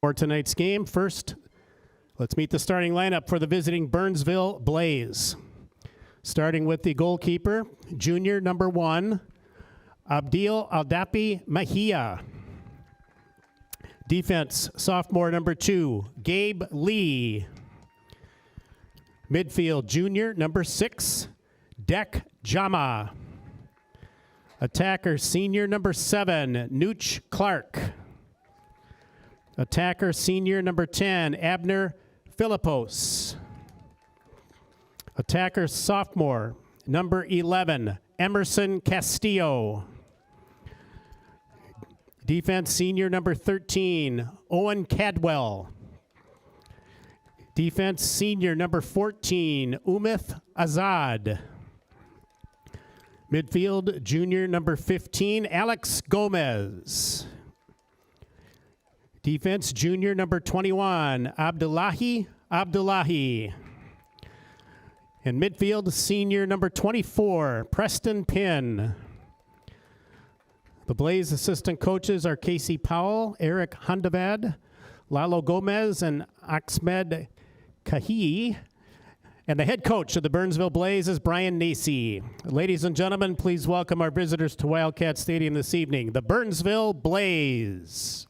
For tonight's game, first, let's meet the starting lineup for the visiting Burnsville Blaze. Starting with the goalkeeper, junior number 1, Abdil Aldapi Mahia. Defense, sophomore number 2, Gabe Lee. Midfield, junior number 6, Dek Jama. Attacker, senior number 7, Nooch Clark. Attacker, senior number 10, Abner Philippos. Attacker, sophomore, number 11, Emerson Castillo. Defense, senior number 13, Owen Cadwell. Defense, senior number 14, Umith Azad. Midfield, junior number 15, Alex Gomez. Defense, junior number 21, Abdullahi Abdullahi. And midfield, senior number 24, Preston Pinn. The Blaze assistant coaches are Casey Powell, Eric Handavad, Lalo Gomez, and Ahmed Kahi. And the head coach of the Burnsville Blaze is Brian Nacy. Ladies and gentlemen, please welcome our visitors to Wildcat Stadium this evening, the Burnsville Blaze.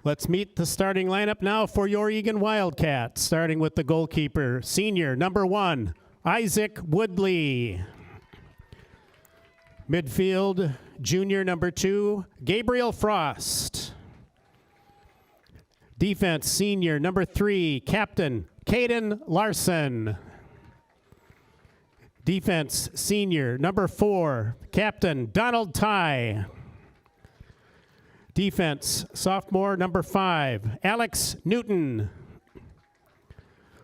Let's meet the starting lineup now for your Eagan Wildcats, starting with the goalkeeper, senior number 1, Isaac Woodley. Midfield, junior number 2, Gabriel Frost. Defense, senior number 3, Captain Caden Larson. Defense, senior number 4, Captain Donald Ty. Defense, sophomore number 5, Alex Newton.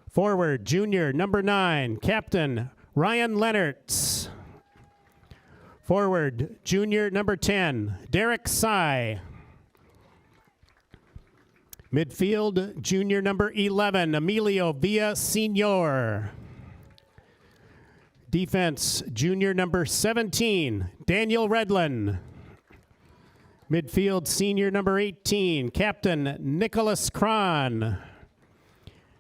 Forward, junior number 9, Captain Ryan Lennertz. Forward, junior number 10, Derek Sy. Midfield, junior number 11, Emilio Villasenor. Defense, junior number 17, Daniel Redlin. Midfield, senior number 18, Captain Nicholas Cron.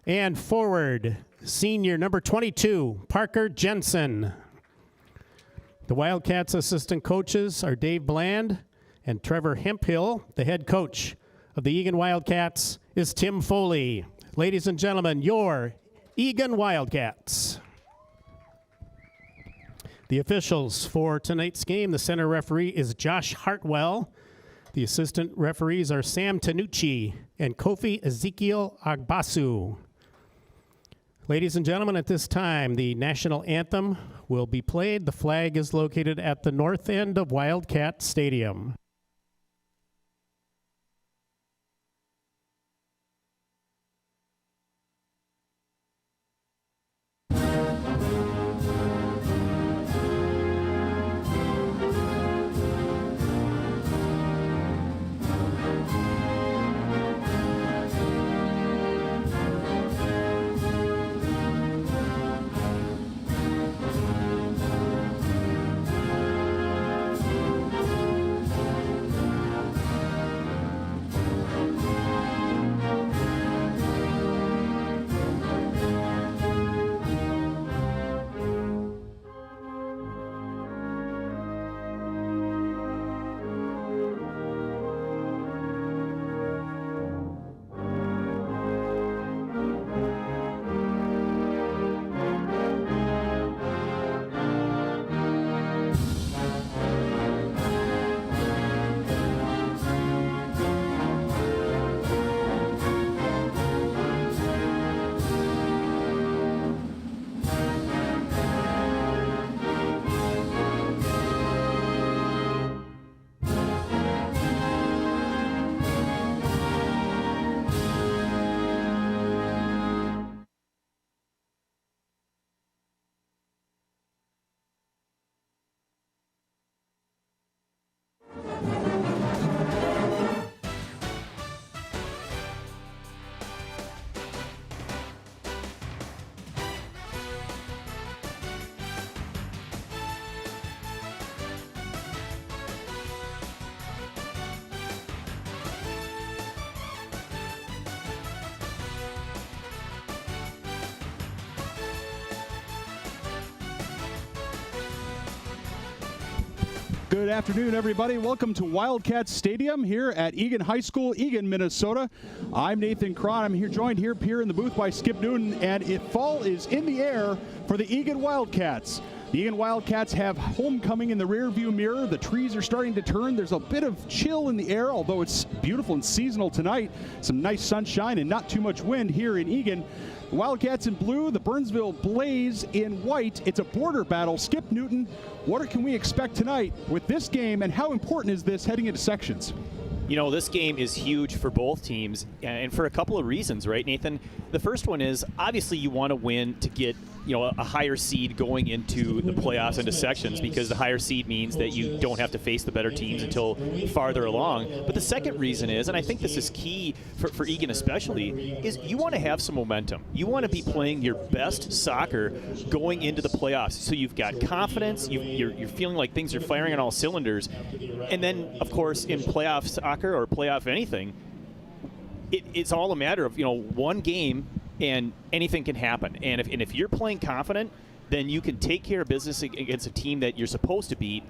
And forward, senior number 22, Parker Jensen. The Wildcats assistant coaches are Dave Bland and Trevor Hemphill. The head coach of the Eagan Wildcats is Tim Foley. Ladies and gentlemen, your Eagan Wildcats. The officials for tonight's game, the center referee is Josh Hartwell. The assistant referees are Sam Tanucci and Kofi Ezekiel Agbasu. Ladies and gentlemen, at this time, the national anthem will be played. The flag is located at the north end of Wildcat Stadium. Good afternoon, everybody. Welcome to Wildcats Stadium here at Eagan High School, Eagan, Minnesota. I'm Nathan Cron. I'm joined here in the booth by Skip Newton, and fall is in the air for the Eagan Wildcats. The Eagan Wildcats have homecoming in the rearview mirror. The trees are starting to turn. There's a bit of chill in the air, although it's beautiful and seasonal tonight. Some nice sunshine and not too much wind here in Eagan. The Wildcats in blue, the Burnsville Blaze in white. It's a border battle. Skip Newton, what can we expect tonight with this game, and how important is this heading into sections? You know, this game is huge for both teams, and for a couple of reasons, right, Nathan? The first one is, obviously, you want to win to get, a higher seed going into the playoffs, into sections, because the higher seed means that you don't have to face the better teams until farther along. But the second reason is, and I think this is key for Eagan especially, is you want to have some momentum. You want to be playing your best soccer going into the playoffs. So you've got confidence, you're feeling like things are firing on all cylinders. And then, of course, in playoff soccer or playoff anything, it's all a matter of, one game and anything can happen. And if you're playing confident, then you can take care of business against a team that you're supposed to beat,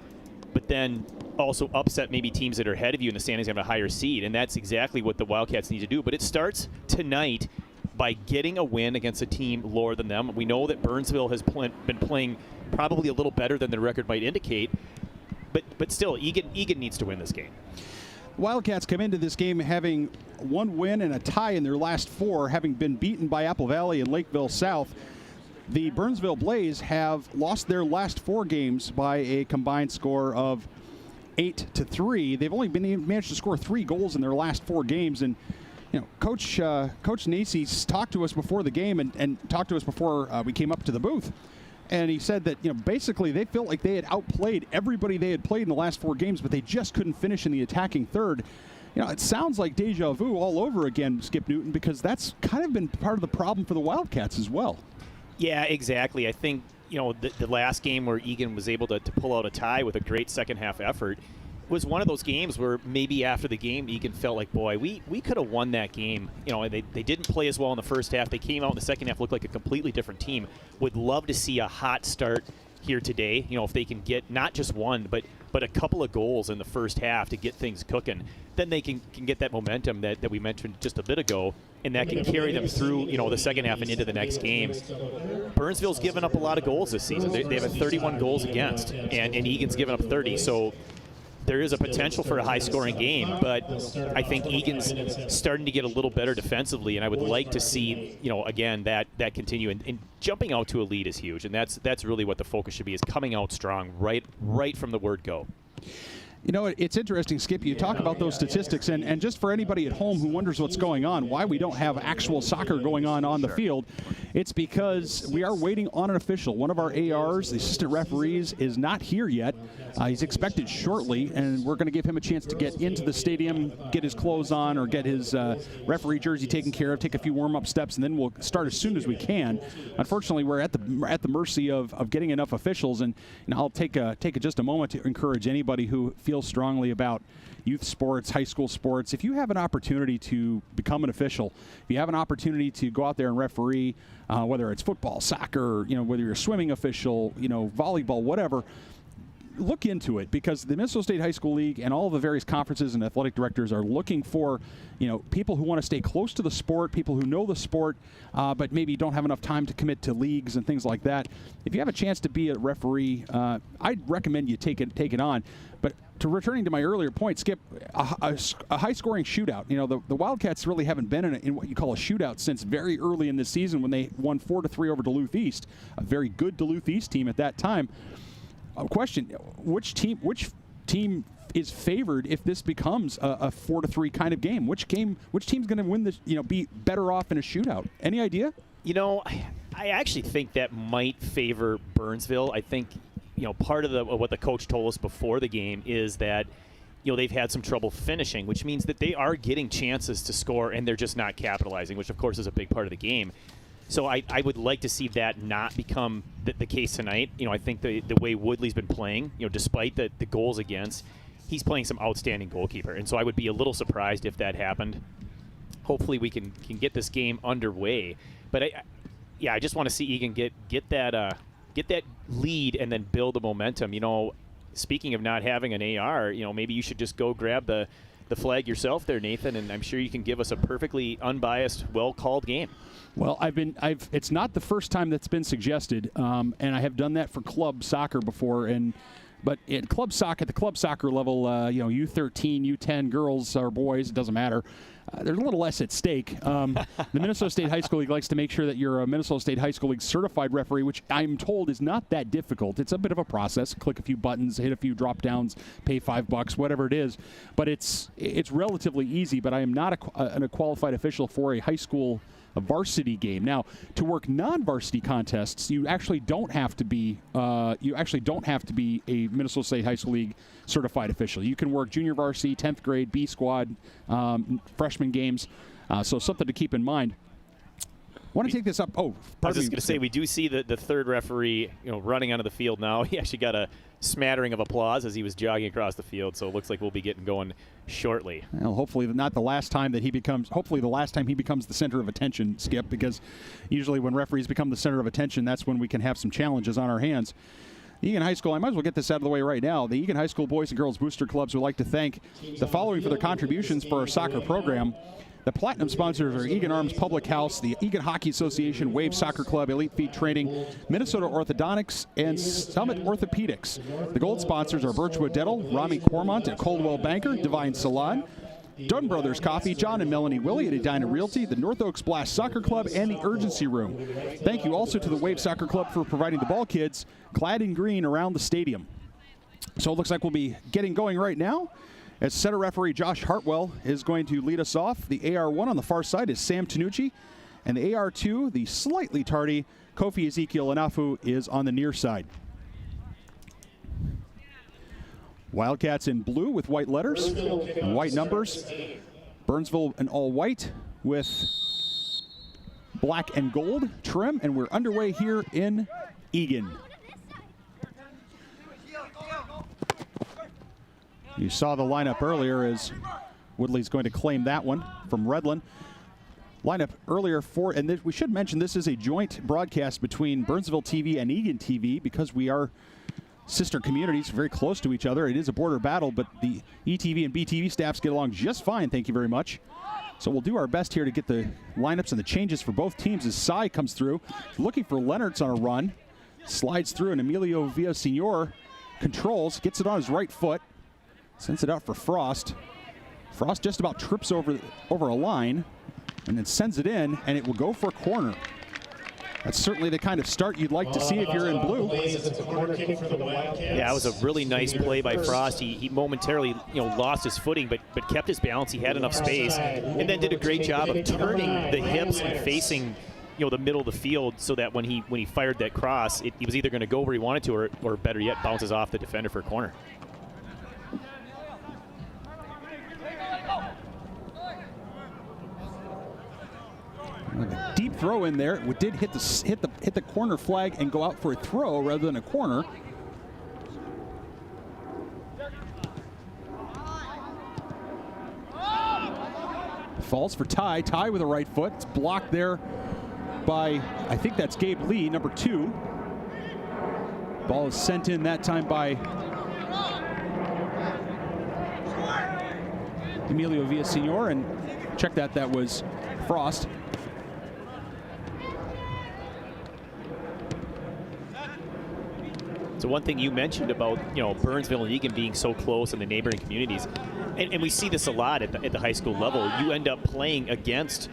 but then also upset maybe teams that are ahead of you in the standings and have a higher seed. And that's exactly what the Wildcats need to do. But it starts tonight by getting a win against a team lower than them. We know that Burnsville has been playing probably a little better than the record might indicate, but still, Eagan needs to win this game. Wildcats come into this game having one win and a tie in their last four, having been beaten by Apple Valley and Lakeville South. The Burnsville Blaze have lost their last four games by a combined score of 8-3. They've only managed to score 3 goals in their last 4 games. And Coach Nacy's talked to us before the game and talked to us before we came up to the booth. And he said that, basically they felt like they had outplayed everybody they had played in the last 4 games, but they just couldn't finish in the attacking third. It sounds like deja vu all over again, Skip Newton, because that's kind of been part of the problem for the Wildcats as well. Yeah, exactly. I think, the last game where Eagan was able to pull out a tie with a great second half effort was one of those games where maybe after the game Eagan felt like, boy, we could have won that game. They didn't play as well in the first half. They came out in the second half, looked like a completely different team. Would love to see a hot start here today. If they can get not just one, but a couple of goals in the first half to get things cooking, then they can get that momentum that we mentioned just a bit ago, and that can carry them through, the second half and into the next game. Burnsville's given up a lot of goals this season. They have 31 goals against, and Eagan's given up 30. So there is a potential for a high-scoring game, but I think Eagan's starting to get a little better defensively, and I would like to see, again, that continue. And jumping out to a lead is huge, and that's really what the focus should be, is coming out strong right from the word go. It's interesting, Skip, you talk about those statistics, and just for anybody at home who wonders what's going on, why we don't have actual soccer going on the field, it's because we are waiting on an official. One of our ARs, the assistant referees, is not here yet. He's expected shortly, and we're going to give him a chance to get into the stadium, get his clothes on, or get his referee jersey taken care of, take a few warm-up steps, and then we'll start as soon as we can. Unfortunately, we're at the mercy of getting enough officials, and I'll take just a moment to encourage anybody who feels strongly about youth sports, high school sports. If you have an opportunity to become an official, if you have an opportunity to go out there and referee, whether it's football, soccer, whether you're a swimming official, volleyball, whatever, look into it, because the Minnesota State High School League and all of the various conferences and athletic directors are looking for, people who want to stay close to the sport, people who know the sport, but maybe don't have enough time to commit to leagues and things like that. If you have a chance to be a referee, I'd recommend you take it on. But returning to my earlier point, Skip, a high-scoring shootout. The Wildcats really haven't been in what you call a shootout since very early in the season when they won 4-3 over Duluth East, a very good Duluth East team at that time. Question: which team is favored if this becomes a 4-3 kind of game? Which team's going to win this? Be better off in a shootout? Any idea? I actually think that might favor Burnsville. I think part of what the coach told us before the game is that they've had some trouble finishing, which means that they are getting chances to score and they're just not capitalizing, which of course is a big part of the game. So I would like to see that not become the case tonight. I think the way Woodley's been playing, despite the goals against, he's playing some outstanding goalkeeper. And so I would be a little surprised if that happened. Hopefully we can get this game underway. But I just want to see Eagan get that lead and then build the momentum. speaking of not having an AR, maybe you should just go grab the flag yourself there, Nathan, and I'm sure you can give us a perfectly unbiased, well-called game. Well, it's not the first time that's been suggested, and I have done that for club soccer before, but at the club soccer level, U13, U10 girls or boys, it doesn't matter. There's a little less at stake. The Minnesota State High School League likes to make sure that you're a Minnesota State High School League certified referee, which I'm told is not that difficult. It's a bit of a process. Click a few buttons, hit a few drop downs, pay $5, whatever it is. But it's relatively easy. But I am not a qualified official for a high school varsity game. Now, to work non-varsity contests, you actually don't have to be a Minnesota State High School League certified official. You can work junior varsity, 10th grade, B squad, freshman games. So something to keep in mind. I want to take this up. Oh, I was just going to say, we do see the third referee, running onto the field now. He actually got a smattering of applause as he was jogging across the field. So it looks like we'll be getting going shortly. Well, hopefully not the last time that he becomes. Hopefully the last time he becomes the center of attention, Skip, because usually when referees become the center of attention, that's when we can have some challenges on our hands. Eagan High School, I might as well get this out of the way right now. The Eagan High School Boys and Girls Booster Clubs would like to thank the following for their contributions for our soccer program. The platinum sponsors are Eagan Arms Public House, the Eagan Hockey Association, Wave Soccer Club, Elite Feet Training, Minnesota Orthodontics, and Summit Orthopedics. The gold sponsors are Birchwood Dental, Rami Cormont at Coldwell Banker, Divine Salon, Dunn Brothers Coffee, John and Melanie Willie at Edina Realty, the North Oaks Blast Soccer Club, and the Urgency Room. Thank you also to the Wave Soccer Club for providing the ball kids clad in green around the stadium. So it looks like we'll be getting going right now, as center referee Josh Hartwell is going to lead us off. The AR1 on the far side is Sam Tanucci, and the AR2, the slightly tardy Kofi Ezekiel Anafu, is on the near side. Wildcats in blue with white letters and white numbers. Burnsville in all white with black and gold trim, and we're underway here in Eagan. You saw the lineup earlier as Woodley's going to claim that one from Redland. Lineup earlier and we should mention this is a joint broadcast between Burnsville TV and Eagan TV because we are sister communities, very close to each other. It is a border battle, but the ETV and BTV staffs get along just fine, thank you very much. So we'll do our best here to get the lineups and the changes for both teams as Cy comes through. Looking for Leonard's on a run. Slides through, and Emilio Villasenor controls, gets it on his right foot. Sends it out for Frost. Frost just about trips over a line and then sends it in, and it will go for a corner. That's certainly the kind of start you'd like to see if you're in blue. Yeah, it was a really nice play by Frost. He momentarily lost his footing, but kept his balance. He had enough space, and then did a great job of turning the hips and facing the middle of the field so that when he fired that cross, he was either going to go where he wanted to or better yet, bounces off the defender for a corner. A deep throw in there. It did hit the corner flag and go out for a throw rather than a corner. Falls for Ty. Ty with a right foot. It's blocked there by, I think that's Gabe Lee, number 2. Ball is sent in that time by Emilio Villasenor, and check that was Frost. So one thing you mentioned about Burnsville and Eagan being so close in the neighboring communities, and we see this a lot at the high school level. You end up playing against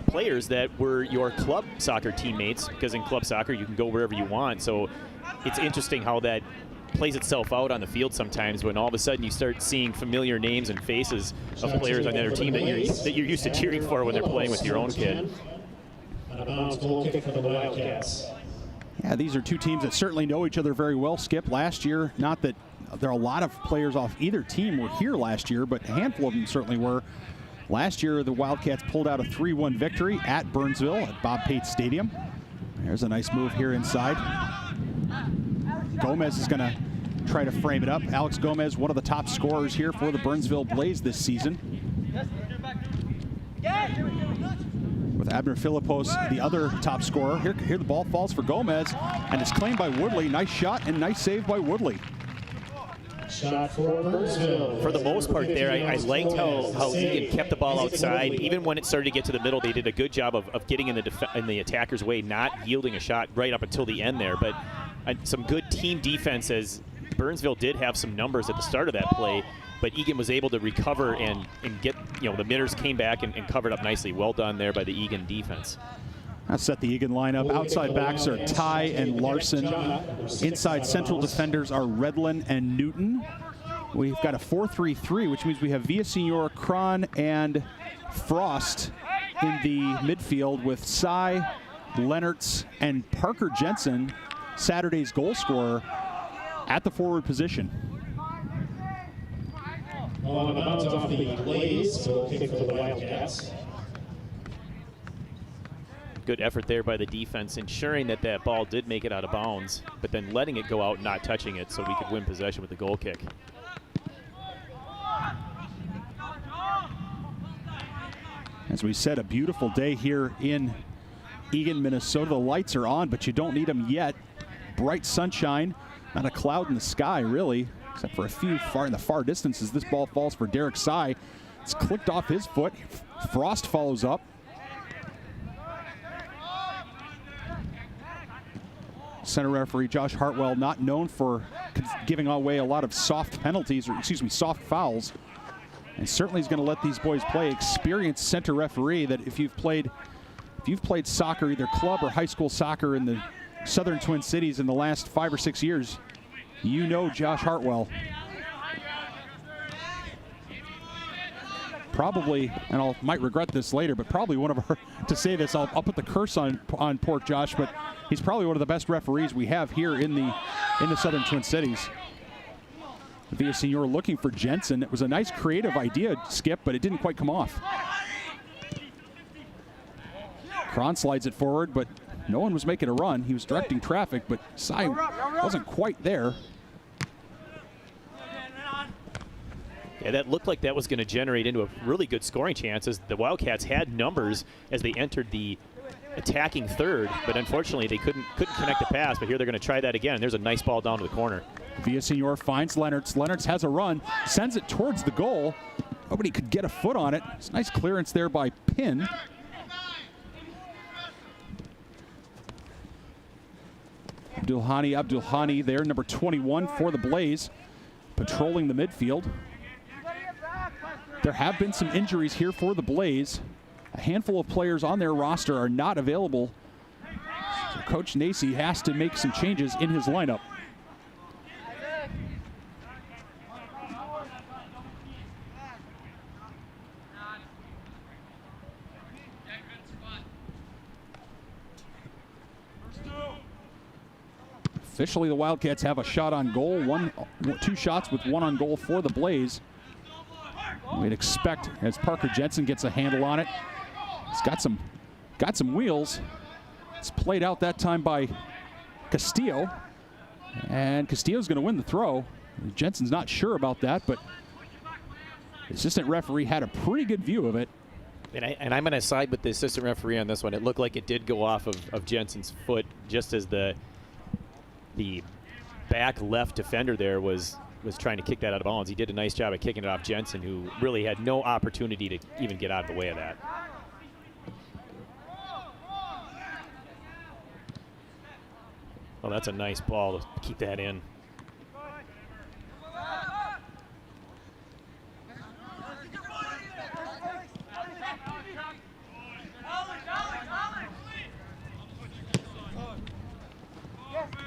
players that were your club soccer teammates, because in club soccer you can go wherever you want. So it's interesting how that plays itself out on the field sometimes when all of a sudden you start seeing familiar names and faces of players on the other team that you're used to cheering for when they're playing with your own kid. Goal kick for the Wildcats. Yeah, these are two teams that certainly know each other very well, Skip. Last year, not that there are a lot of players off either team were here last year, but a handful of them certainly were. Last year, the Wildcats pulled out a 3-1 victory at Burnsville at Bob Pate Stadium. There's a nice move here inside. Gomez is going to try to frame it up. Alex Gomez, one of the top scorers here for the Burnsville Blaze this season. With Abner Philippos, the other top scorer. Here the ball falls for Gomez, and it's claimed by Woodley. Nice shot and nice save by Woodley. Shot for Burnsville. For the most part there, I liked how Eagan kept the ball outside. Even when it started to get to the middle, they did a good job of getting in the attacker's way, not yielding a shot right up until the end there. But some good team defense, as Burnsville did have some numbers at the start of that play, but Eagan was able to recover and get, the Mitters came back and covered up nicely. Well done there by the Eagan defense. I'll set the Eagan lineup. Outside backs are Ty and Larson. Inside central defenders are Redlin and Newton. We've got a 4-3-3, which means we have Villasenor, Cron, and Frost in the midfield with Cy, Lennertz, and Parker Jensen, Saturday's goal scorer, at the forward position. On the bounce off the Blaze, goal kick for the Wildcats. Good effort there by the defense, ensuring that that ball did make it out of bounds, but then letting it go out and not touching it so we could win possession with the goal kick. As we said, a beautiful day here in Eagan, Minnesota. The lights are on, but you don't need them yet. Bright sunshine, not a cloud in the sky, really, except for a few in the far distances. This ball falls for Derek Sy. It's clicked off his foot. Frost follows up. Center referee Josh Hartwell, not known for giving away a lot of soft penalties, or excuse me, soft fouls. And certainly is going to let these boys play. Experienced center referee that if you've played soccer, either club or high school soccer in the Southern Twin Cities in the last 5 or 6 years, you know Josh Hartwell. Probably, and I might regret this later, but probably one of our, to say this, I'll put the curse on poor Josh, but he's probably one of the best referees we have here in the Southern Twin Cities. Villasenor looking for Jensen. It was a nice creative idea, Skip, but it didn't quite come off. Cron slides it forward, but no one was making a run. He was directing traffic, but Sy wasn't quite there. Yeah, that looked like that was going to generate into a really good scoring chance, as the Wildcats had numbers as they entered the attacking third, but unfortunately they couldn't connect the pass. But here they're going to try that again. There's a nice ball down to the corner. Villasenor finds Lennertz. Lennertz has a run, sends it towards the goal. Nobody could get a foot on it. It's a nice clearance there by Pinn. Abdulhani there, number 21 for the Blaze, patrolling the midfield. There have been some injuries here for the Blaze. A handful of players on their roster are not available. So Coach Nacy has to make some changes in his lineup. Officially, the Wildcats have a shot on goal. 2 shots with 1 on goal for the Blaze. We'd expect, as Parker Jensen gets a handle on it, he's got some wheels. It's played out that time by Castillo, and Castillo's going to win the throw. Jensen's not sure about that, but the assistant referee had a pretty good view of it. And I'm going to side with the assistant referee on this one. It looked like it did go off of Jensen's foot, just as the back left defender there was trying to kick that out of bounds. He did a nice job of kicking it off Jensen, who really had no opportunity to even get out of the way of that. Well, that's a nice ball to keep that in.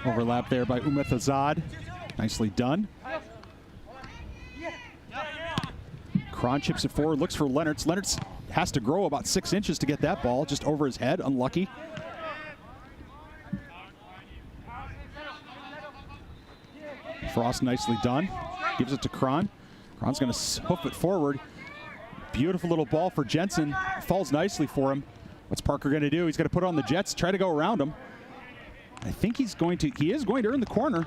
Overlap there by Umeth Azad. Nicely done. Cron chips it forward, looks for Lennertz. Lennertz has to grow about 6 inches to get that ball, just over his head, unlucky. Frost nicely done. Gives it to Cron. Cron's going to hoof it forward. Beautiful little ball for Jensen. Falls nicely for him. What's Parker going to do? He's going to put on the Jets, try to go around him. I think he is going to earn the corner.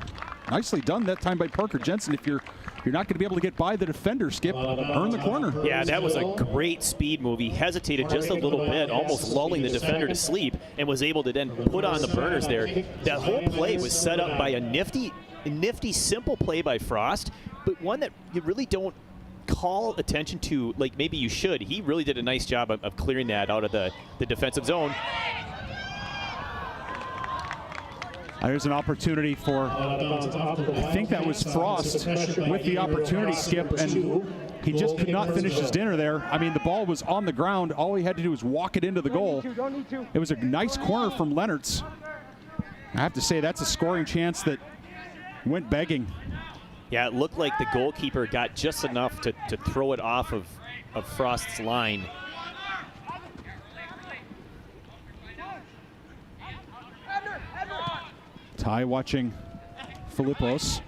Nicely done that time by Parker Jensen. If you're not going to be able to get by the defender, Skip, earn the corner. Yeah, that was a great speed move. He hesitated just a little bit, almost lulling the defender to sleep, and was able to then put on the burners there. That whole play was set up by a nifty, simple play by Frost, but one that you really don't call attention to like maybe you should. He really did a nice job of clearing that out of the defensive zone. There's an opportunity for, I think that was Frost with the opportunity, Skip, and he just could not finish his dinner there. I mean, the ball was on the ground. All he had to do was walk it into the goal. It was a nice corner from Leonards. I have to say, that's a scoring chance that went begging. Yeah, it looked like the goalkeeper got just enough to throw it off of Frost's line. Ty watching Filipos.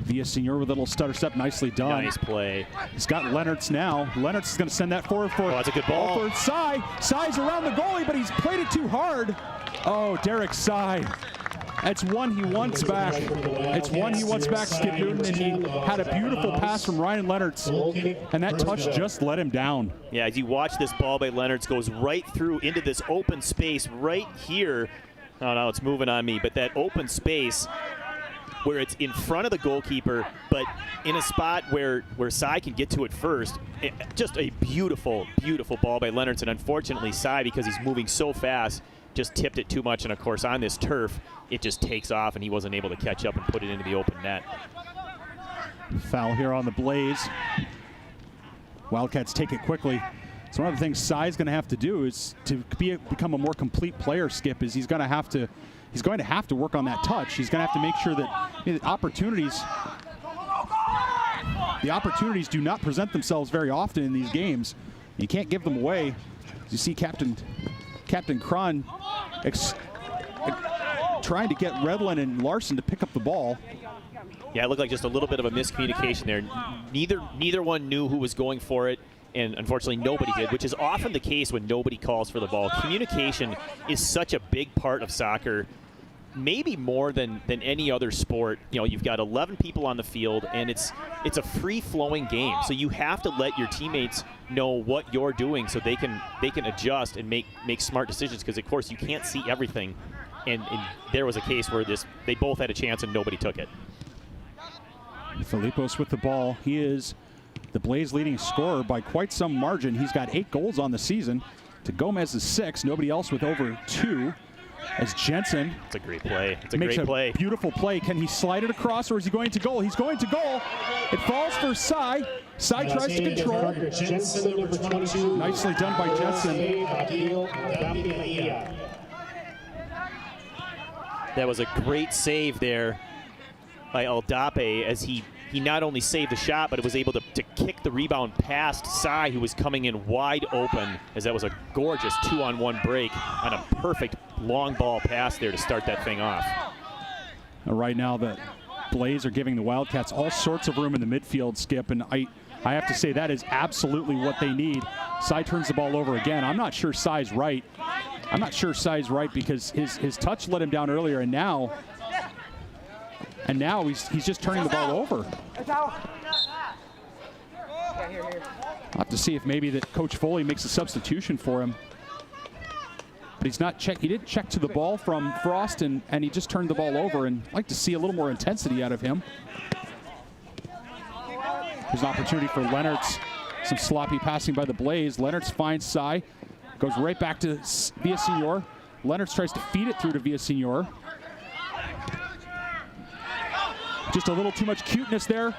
Villasenor with a little stutter step, nicely done. Nice play. He's got Leonards now. Leonards is going to send that forward for. Oh, that's a good ball. For Sy. Sy's around the goalie, but he's played it too hard. Oh, Derek Sy. That's one he wants back. It's one he wants back, Skip Newton, and he had a beautiful pass from Ryan Leonards, and that touch just let him down. Yeah, as you watch this ball by Leonards goes right through into this open space right here. Oh, no, it's moving on me, but that open space where it's in front of the goalkeeper, but in a spot where Sy can get to it first. Just a beautiful, beautiful ball by Leonards, and unfortunately Sy, because he's moving so fast, just tipped it too much, and of course on this turf, it just takes off, and he wasn't able to catch up and put it into the open net. Foul here on the Blaze. Wildcats take it quickly. So one of the things Sy's going to have to do is to become a more complete player, Skip, is he's going to have to work on that touch. He's going to have to make sure that the opportunities do not present themselves very often in these games. You can't give them away. You see Captain Cron trying to get Redlin and Larson to pick up the ball. Yeah, it looked like just a little bit of a miscommunication there. Neither one knew who was going for it, and unfortunately nobody did, which is often the case when nobody calls for the ball. Communication is such a big part of soccer, maybe more than any other sport. You know, you've got 11 people on the field, and it's a free-flowing game. So you have to let your teammates know what you're doing so they can adjust and make smart decisions, because of course you can't see everything. And there was a case where they both had a chance and nobody took it. Filipos with the ball. He is the Blaze leading scorer by quite some margin. He's got 8 goals on the season. To Gomez's 6. Nobody else with over 2. As Jensen. It's a great play. It's a makes great play. Beautiful play. Can he slide it across, or is he going to goal? He's going to goal. It falls for Sy. Sy tries to control. Nicely done by Jensen. That was a great save there by Aldape, as he not only saved the shot, but it was able to kick the rebound past Sy, who was coming in wide open, as that was a gorgeous 2-on-1 break on a perfect long ball pass there to start that thing off. Right now, the Blaze are giving the Wildcats all sorts of room in the midfield, Skip, and I have to say that is absolutely what they need. Sy turns the ball over again. I'm not sure Sy's right. Because his touch let him down earlier, and now he's just turning the ball over. I'll have to see if maybe that Coach Foley makes a substitution for him. But he's not check. He didn't check to the ball from Frost, and he just turned the ball over. And I'd like to see a little more intensity out of him. There's an opportunity for Leonards. Some sloppy passing by the Blaze. Leonards finds Sy. Goes right back to Villasenor. Leonards tries to feed it through to Villasenor. Just a little too much cuteness there.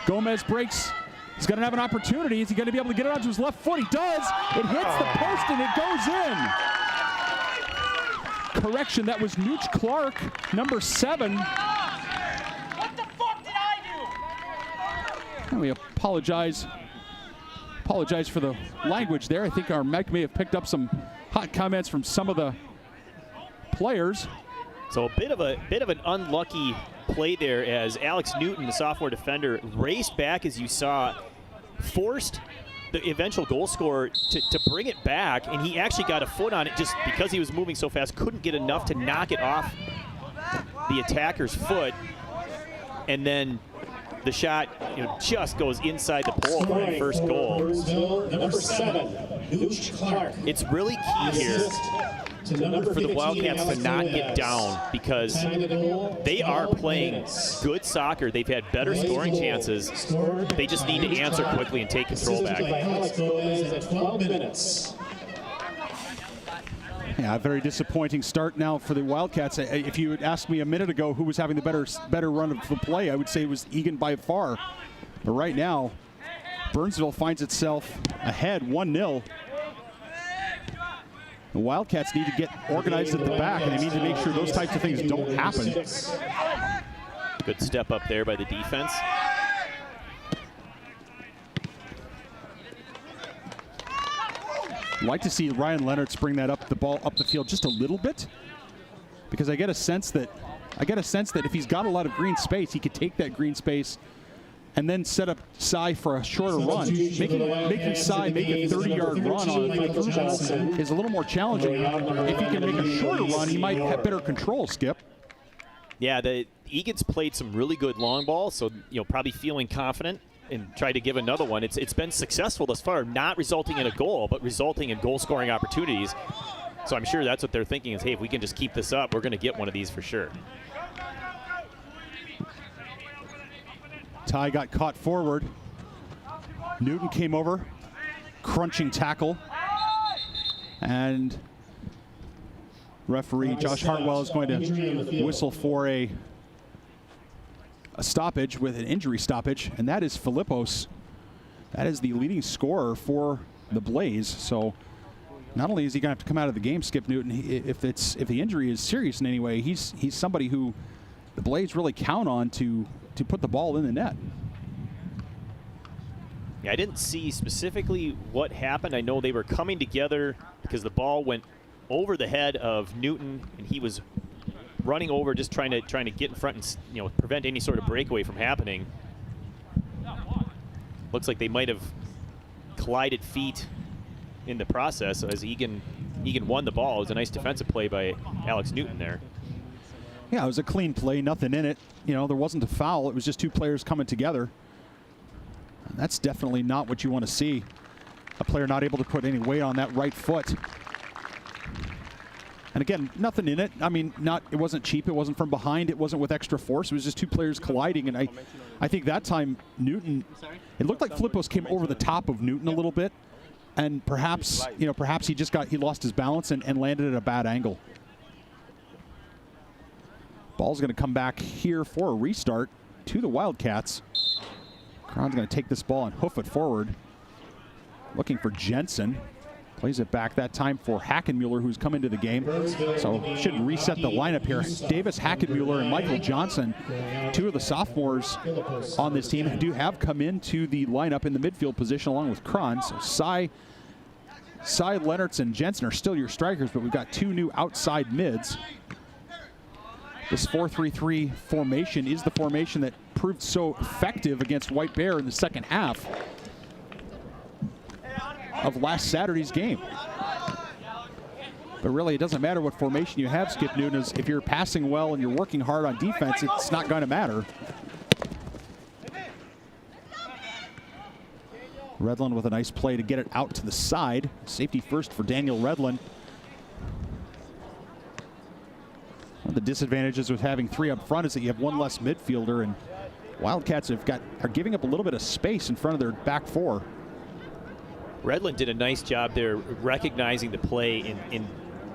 Gomez breaks. He's going to have an opportunity. Is he going to be able to get it onto his left foot? He does. It hits the post and it goes in. Correction, that was Nooch Clark, number 7. What the fuck did I do? And we apologize for the language there. I think our mic may have picked up some hot comments from some of the players. So a bit of an unlucky play there, as Alex Newton, the sophomore defender, raced back, as you saw, forced the eventual goal scorer to bring it back, and he actually got a foot on it just because he was moving so fast, couldn't get enough to knock it off the attacker's foot, and then the shot, just goes inside the pole for the first goal. Burnsville, number 7, Nooch Clark. It's really key here for the Wildcats to not get down, because they are playing good soccer. They've had better scoring chances. They just need to answer quickly and take control back. Yeah, a very disappointing start now for the Wildcats. If you had asked me a minute ago who was having the better run of the play, I would say it was Eagan by far. But right now, Burnsville finds itself ahead 1-0. The Wildcats need to get organized at the back, and they need to make sure those types of things don't happen. Good step up there by the defense. I'd like to see Ryan Leonard bring that ball up the field just a little bit, because I get a sense that if he's got a lot of green space, he could take that green space and then set up Cy for a shorter run. Making Cy make a 30-yard run on a through ball is a little more challenging. If he can make a shorter run, he might have better control, Skip. Yeah, the Eagan's played some really good long balls, so probably feeling confident and try to give another one. It's been successful thus far, not resulting in a goal, but resulting in goal-scoring opportunities. So I'm sure that's what they're thinking is, hey, if we can just keep this up, we're going to get one of these for sure. Ty got caught forward. Newton came over, crunching tackle. And referee Josh Hartwell is going to whistle for a stoppage, with an injury stoppage, and that is Philippos. That is the leading scorer for the Blaze. So not only is he going to have to come out of the game, Skip Newton, if the injury is serious in any way, he's somebody who the Blaze really count on to put the ball in the net. Yeah, I didn't see specifically what happened. I know they were coming together because the ball went over the head of Newton, and he was running over, just trying to get in front and prevent any sort of breakaway from happening. Looks like they might have collided feet in the process as Eagan won the ball. It was a nice defensive play by Alex Newton there. Yeah, it was a clean play, nothing in it. There wasn't a foul. It was just two players coming together. And that's definitely not what you want to see. A player not able to put any weight on that right foot. And again, nothing in it. I mean, it wasn't cheap. It wasn't from behind. It wasn't with extra force. It was just two players colliding. And I think that time Newton, it looked like Philippos came over the top of Newton a little bit. And perhaps he lost his balance and landed at a bad angle. Ball's going to come back here for a restart to the Wildcats. Cron's going to take this ball and hoof it forward. Looking for Jensen. Plays it back that time for Hackenmuller, who's come into the game. So should reset the lineup here. Davis Hackenmuller and Michael Johnson, two of the sophomores on this team, have come into the lineup in the midfield position along with Cron. So Cy, Lennertz, and Jensen are still your strikers, but we've got two new outside mids. This 4-3-3 formation is the formation that proved so effective against White Bear in the second half of last Saturday's game. But really, it doesn't matter what formation you have, Skip Newton. If you're passing well and you're working hard on defense, it's not going to matter. Redlin with a nice play to get it out to the side. Safety first for Daniel Redlin. One of the disadvantages with having three up front is that you have one less midfielder, and Wildcats are giving up a little bit of space in front of their back four. Redlin did a nice job there recognizing the play.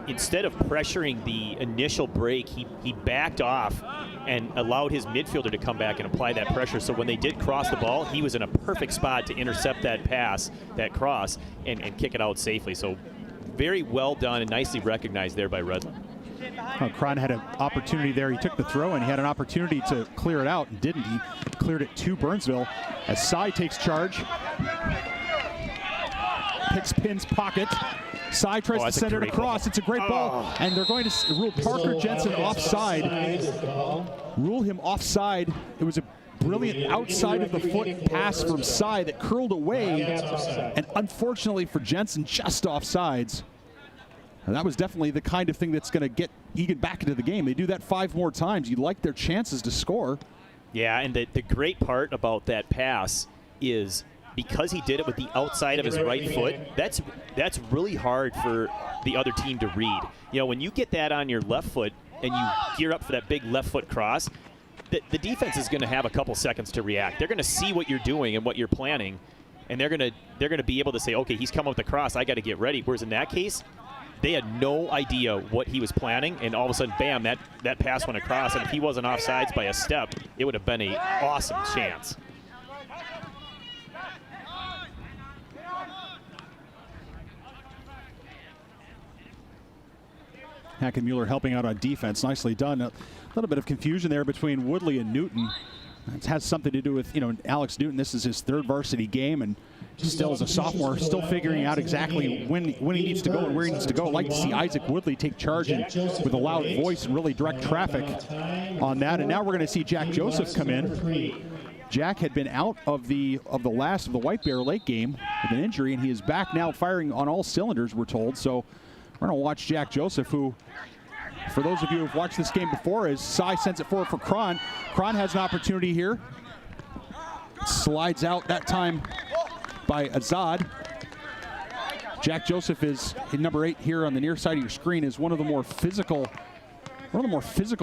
Instead of pressuring the initial break, he backed off and allowed his midfielder to come back and apply that pressure. So when they did cross the ball, he was in a perfect spot to intercept that pass, that cross, and kick it out safely. So very well done and nicely recognized there by Redlin. Cron had an opportunity there. He took the throw and he had an opportunity to clear it out and didn't. He cleared it to Burnsville as Cy takes charge. Picks Pin's pocket. Cy tries to send it across. It's a great ball. And they're going to rule Parker Jensen offside. Rule him offside. It was a brilliant outside of the foot pass from Cy that curled away. And unfortunately for Jensen, just offsides. And that was definitely the kind of thing that's going to get Eagan back into the game. They do that 5 more times. You like their chances to score. Yeah, and the great part about that pass is because he did it with the outside of his right foot, that's really hard for the other team to read. You know, when you get that on your left foot and you gear up for that big left foot cross, the defense is going to have a couple seconds to react. They're going to see what you're doing and what you're planning, and they're going to be able to say, okay, he's coming with the cross, I got to get ready. Whereas in that case, they had no idea what he was planning, and all of a sudden, bam, that pass went across, and if he wasn't offsides by a step, it would have been an awesome chance. Hackenmuller helping out on defense. Nicely done. A little bit of confusion there between Woodley and Newton. It has something to do with, Alex Newton. This is his third varsity game, and still as a sophomore, still figuring out exactly when he needs to go and where he needs to go. I'd like to see Isaac Woodley take charge and with a loud voice and really direct traffic on that. And now we're going to see Jack Joseph come in. Jack had been out of the last of the White Bear Lake game with an injury, and he is back now firing on all cylinders, we're told. So we're going to watch Jack Joseph, who, for those of you who have watched this game before, as Cy sends it forward for Cron. Cron has an opportunity here. Slides out that time by Azad. Jack Joseph is in number 8 here on the near side of your screen, is one of the more physical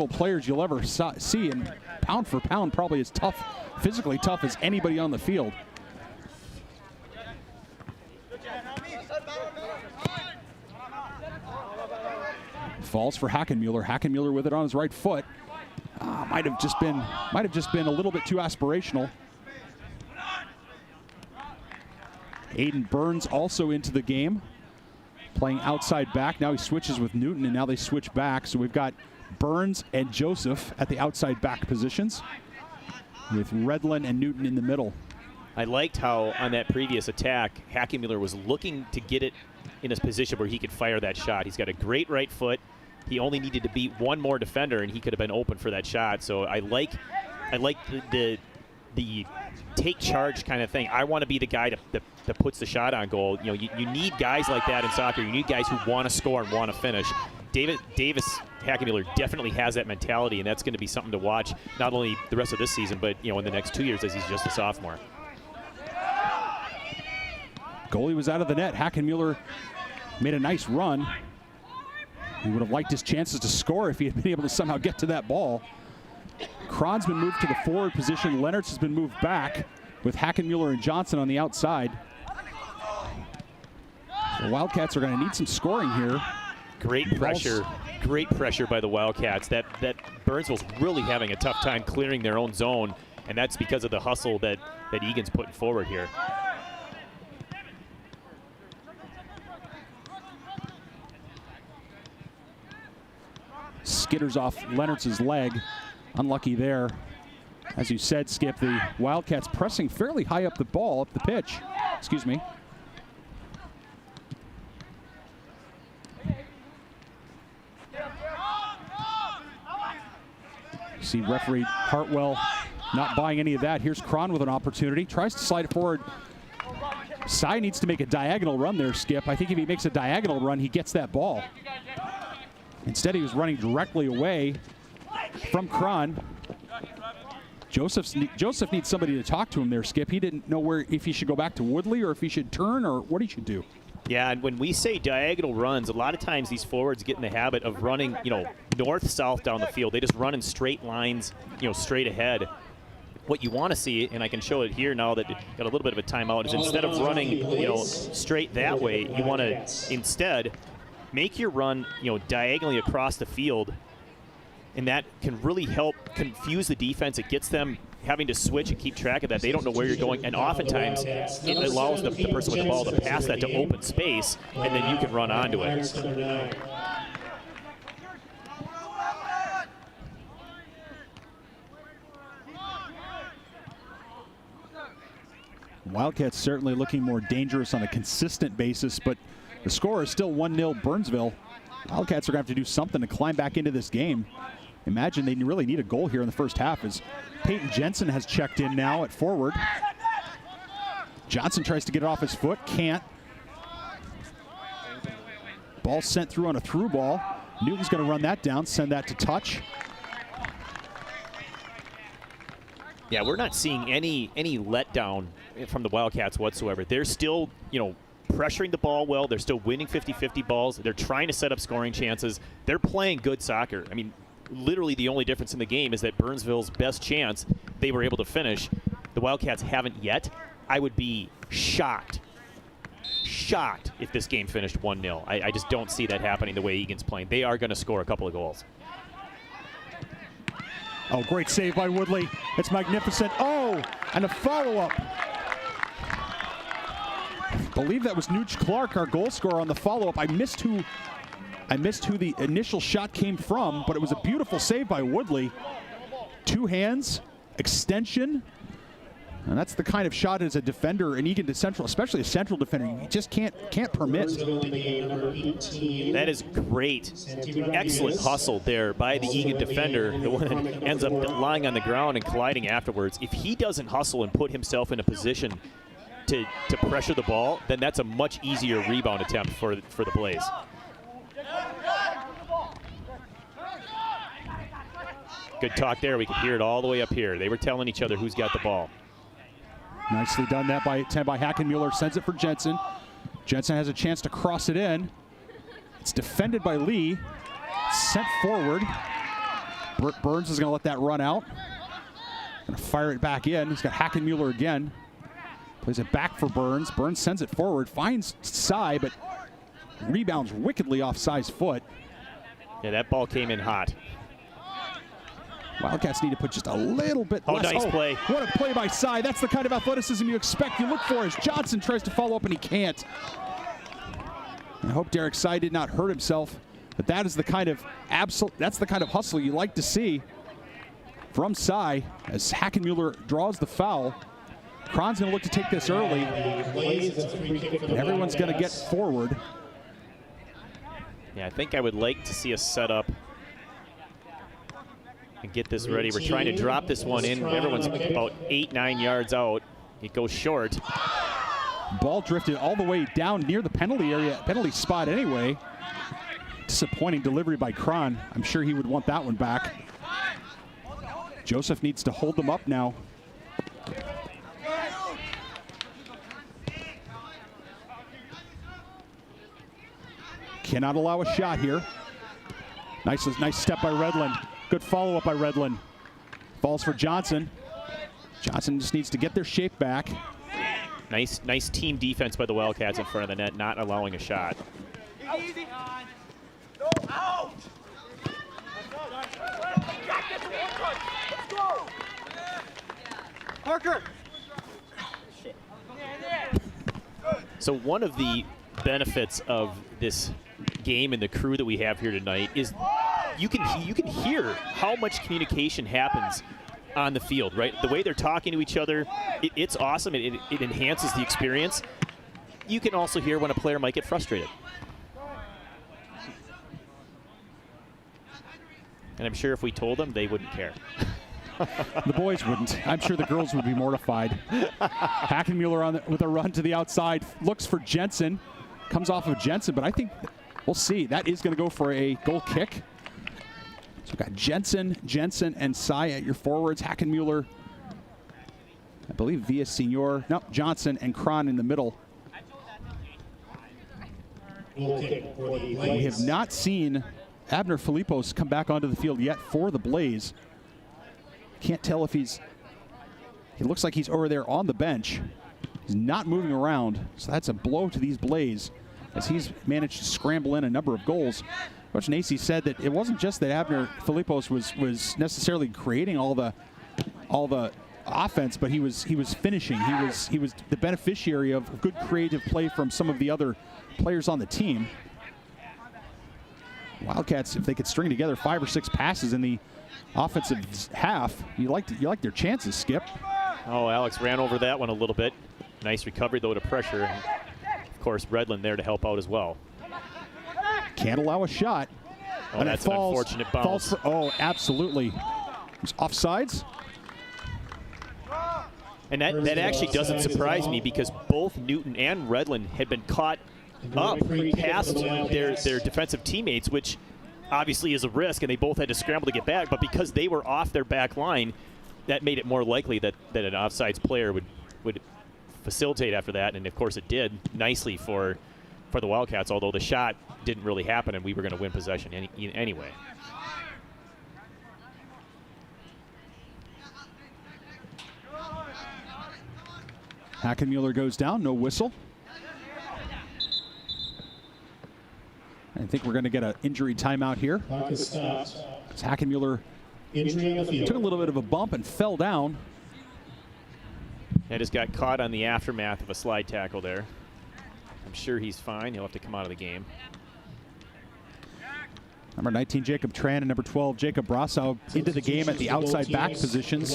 players you'll ever see, and pound for pound probably as physically tough as anybody on the field. Falls for Hackenmuller. Hackenmuller with it on his right foot. Might have just been a little bit too aspirational. Aiden Burns also into the game, playing outside back. Now he switches with Newton, and now they switch back. So we've got Burns and Joseph at the outside back positions, with Redlin and Newton in the middle. I liked how on that previous attack, Hackenmuller was looking to get it in a position where he could fire that shot. He's got a great right foot. He only needed to beat one more defender, and he could have been open for that shot. So I like the take charge kind of thing. I want to be the guy that puts the shot on goal. You need guys like that in soccer. You need guys who want to score and want to finish. Davis Hackenmuller definitely has that mentality, and that's going to be something to watch not only the rest of this season, but in the next 2 years as he's just a sophomore. Goalie was out of the net. Hackenmuller made a nice run. He would have liked his chances to score if he had been able to somehow get to that ball. Cron's been moved to the forward position. Leonard's has been moved back with Hackenmuller and Johnson on the outside. The Wildcats are going to need some scoring here. Great pressure by the Wildcats. That Burnsville's really having a tough time clearing their own zone, and that's because of the hustle that Eagan's putting forward here. Skitters off Leonard's leg. Unlucky there. As you said, Skip, the Wildcats pressing fairly high up the pitch. Excuse me. See referee Hartwell not buying any of that. Here's Cron with an opportunity. Tries to slide it forward. Cy needs to make a diagonal run there, Skip. I think if he makes a diagonal run, he gets that ball. Instead, he was running directly away from Cron. Joseph needs somebody to talk to him there, Skip. He didn't know if he should go back to Woodley or if he should turn or what he should do. Yeah, and when we say diagonal runs, a lot of times these forwards get in the habit of running, north-south down the field. They just run in straight lines, straight ahead. What you want to see, and I can show it here now that it got a little bit of a timeout, is instead of running, straight that way, you want to instead make your run, diagonally across the field, and that can really help confuse the defense. It gets them having to switch and keep track of that. They don't know where you're going, and oftentimes it allows the person with the ball to pass that to open space, and then you can run onto it. Wildcats certainly looking more dangerous on a consistent basis, but the score is still 1-0 Burnsville. Wildcats are going to have to do something to climb back into this game. Imagine they really need a goal here in the first half as Peyton Jensen has checked in now at forward. Johnson tries to get it off his foot, can't. Ball sent through on a through ball. Newton's going to run that down, send that to touch. Yeah, we're not seeing any letdown from the Wildcats whatsoever. They're still, pressuring the ball well. They're still winning 50-50 balls. They're trying to set up scoring chances. They're playing good soccer. I mean, literally the only difference in the game is that Burnsville's best chance, they were able to finish. The Wildcats haven't yet. I would be shocked if this game finished 1-0. I just don't see that happening the way Eagan's playing. They are going to score a couple of goals. Oh, great save by Woodley. It's magnificent. Oh, and a follow-up. I believe that was Nooch Clark, our goal scorer, on the follow-up. I missed who the initial shot came from, but it was a beautiful save by Woodley. Two hands, extension. And that's the kind of shot as a defender, and Eagan to central, especially a central defender, you just can't permit. That is great. Excellent hustle there by the Eagan defender, the one that ends up lying on the ground and colliding afterwards. If he doesn't hustle and put himself in a position to pressure the ball, then that's a much easier rebound attempt for the Blaze. Good talk there. We could hear it all the way up here. They were telling each other who's got the ball. Nicely done that by Hackenmuller. Sends it for Jensen. Jensen has a chance to cross it in. It's defended by Lee. Sent forward. Burns is going to let that run out. Going to fire it back in. He's got Hackenmuller again. Plays it back for Burns. Burns sends it forward. Finds Cy, but rebounds wickedly off Cy's foot. Yeah, that ball came in hot. Wildcats need to put just a little bit less. Nice play. What a play by Cy. That's the kind of athleticism you expect, you look for, as Johnson tries to follow up and he can't. I hope Derek Cy did not hurt himself, but that is the kind of hustle you like to see from Cy as Hackenmuller draws the foul. Cron's going to look to take this early. Everyone's going to get forward. Yeah, I think I would like to see us set up and get this ready. We're trying to drop this one in. Everyone's about 8-9 yards out. It goes short. Ball drifted all the way down near the penalty spot anyway. Disappointing delivery by Cron. I'm sure he would want that one back. Joseph needs to hold them up now. Cannot allow a shot here. Nice step by Redland. Good follow-up by Redland. Falls for Johnson. Johnson just needs to get their shape back. Nice team defense by the Wildcats in front of the net, not allowing a shot. Easy. Out. Let's go. Parker. So one of the benefits of this game and the crew that we have here tonight is you can hear how much communication happens on the field, right? The way they're talking to each other, it's awesome. It enhances the experience. You can also hear when a player might get frustrated. And I'm sure if we told them, they wouldn't care. The boys wouldn't. I'm sure the girls would be mortified. Hackenmuller with a run to the outside. Looks for Jensen. Comes off of Jensen, but I think we'll see. That is going to go for a goal kick. So we've got Jensen, and Cy at your forwards. Hackenmuller, I believe Villasenor. No, Johnson and Cron in the middle. We have not seen Abner Filipos come back onto the field yet for the Blaze. Can't tell if he looks like he's over there on the bench. He's not moving around, so that's a blow to these Blaze as he's managed to scramble in a number of goals. Coach Nacy said that it wasn't just that Abner Filipos was necessarily creating all the offense, but he was finishing. He was the beneficiary of good creative play from some of the other players on the team. Wildcats, if they could string together 5 or 6 passes in the offensive half, you like their chances, Skip. Oh, Alex ran over that one a little bit. Nice recovery though to pressure. And of course, Redland there to help out as well. Can't allow a shot. Oh, and that's an unfortunate bounce. Oh, absolutely. It's offsides. And that actually doesn't surprise me because both Newton and Redland had been caught up past their defensive teammates, which obviously is a risk, and they both had to scramble to get back. But because they were off their back line, that made it more likely that an offsides player would facilitate after that, and of course it did nicely for the Wildcats, although the shot didn't really happen and we were going to win possession anyway. Hackenmuller goes down, no whistle. I think we're going to get an injury timeout here. Clock is stopped. As Hackenmuller Injury on the field. took a little bit of a bump and fell down. And just got caught on the aftermath of a slide tackle there. I'm sure he's fine. He'll have to come out of the game. Number 19, Jacob Tran, and number 12, Jacob Brassow into the game at the outside back positions.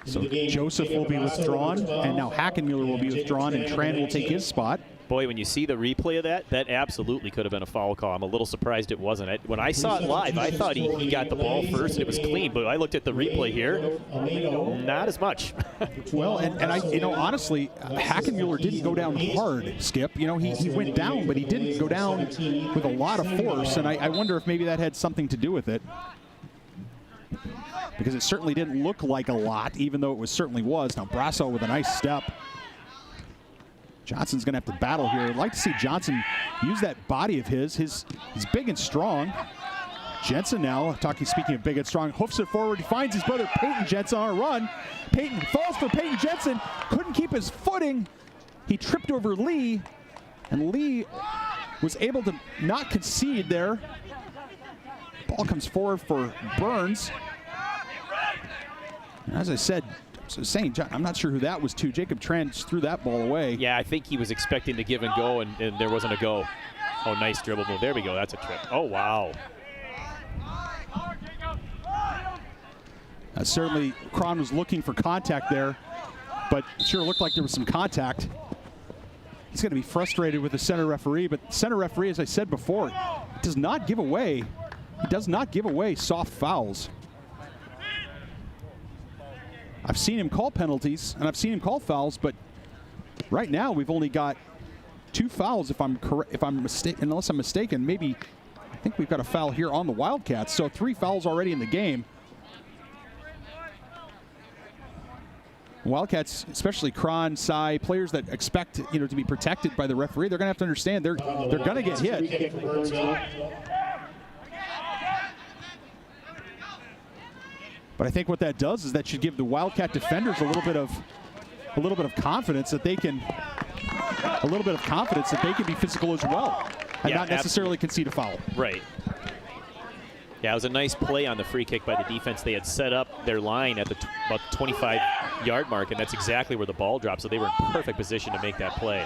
So Joseph will be withdrawn, and now Hackenmuller will be withdrawn, and Tran will take his spot. Boy, when you see the replay of that absolutely could have been a foul call. I'm a little surprised it wasn't. When I saw it live, I thought he got the ball first and it was clean, but I looked at the replay here, not as much. Well, and I, honestly, Hackenmuller didn't go down hard, Skip. He went down, but he didn't go down with a lot of force, and I wonder if maybe that had something to do with it. Because it certainly didn't look like a lot, even though it certainly was. Now Brassow with a nice step. Johnson's going to have to battle here. I'd like to see Johnson use that body of his. He's big and strong. Jensen now, speaking of big and strong, hoofs it forward. He finds his brother Peyton Jensen on a run. Peyton falls for Peyton Jensen. Couldn't keep his footing. He tripped over Lee, and Lee was able to not concede there. Ball comes forward for Burns. And as I said, I'm not sure who that was to. Jacob Tran threw that ball away. Yeah, I think he was expecting to give and go, and there wasn't a go. Oh, nice dribble move. There we go. That's a trip. Oh, wow. Certainly, Cron was looking for contact there, but it sure looked like there was some contact. He's going to be frustrated with the center referee, but the center referee, as I said before, does not give away soft fouls. I've seen him call penalties, and I've seen him call fouls, but right now we've only got 2 fouls, unless I'm mistaken. Maybe, I think we've got a foul here on the Wildcats, so 3 fouls already in the game. Wildcats, especially Cron, Cy, players that expect to be protected by the referee, they're going to have to understand they're going to get hit. But I think what that does is that should give the Wildcat defenders a little bit of confidence that they can be physical as well, and not necessarily concede a foul. Right. Yeah, it was a nice play on the free kick by the defense. They had set up their line at about the 25-yard mark, and that's exactly where the ball dropped. So they were in perfect position to make that play.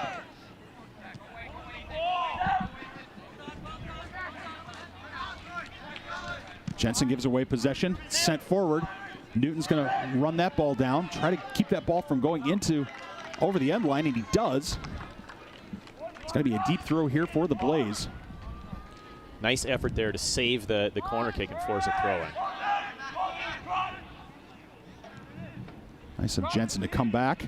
Jensen gives away possession, sent forward. Newton's going to run that ball down, try to keep that ball from going over the end line, and he does. It's going to be a deep throw here for the Blaze. Nice effort there to save the corner kick and force a throw in. Nice of Jensen to come back.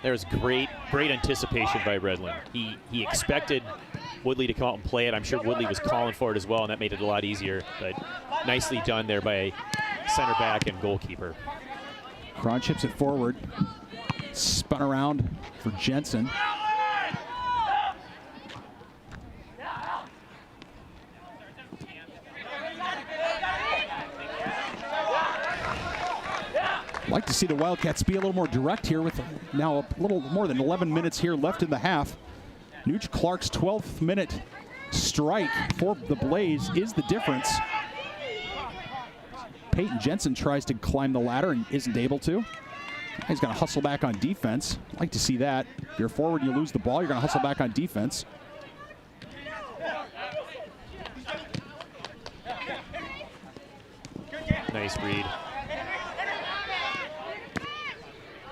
There's great anticipation by Redland. He expected Woodley to come out and play it. I'm sure Woodley was calling for it as well, and that made it a lot easier. But nicely done there by center back and goalkeeper. Cron chips it forward. Spun around for Jensen. I'd like to see the Wildcats be a little more direct here with now a little more than 11 minutes here left in the half. Nooch Clark's 12th minute strike for the Blaze is the difference. Peyton Jensen tries to climb the ladder and isn't able to. He's going to hustle back on defense. I'd like to see that. If you're forward and you lose the ball, you're going to hustle back on defense. Nice read.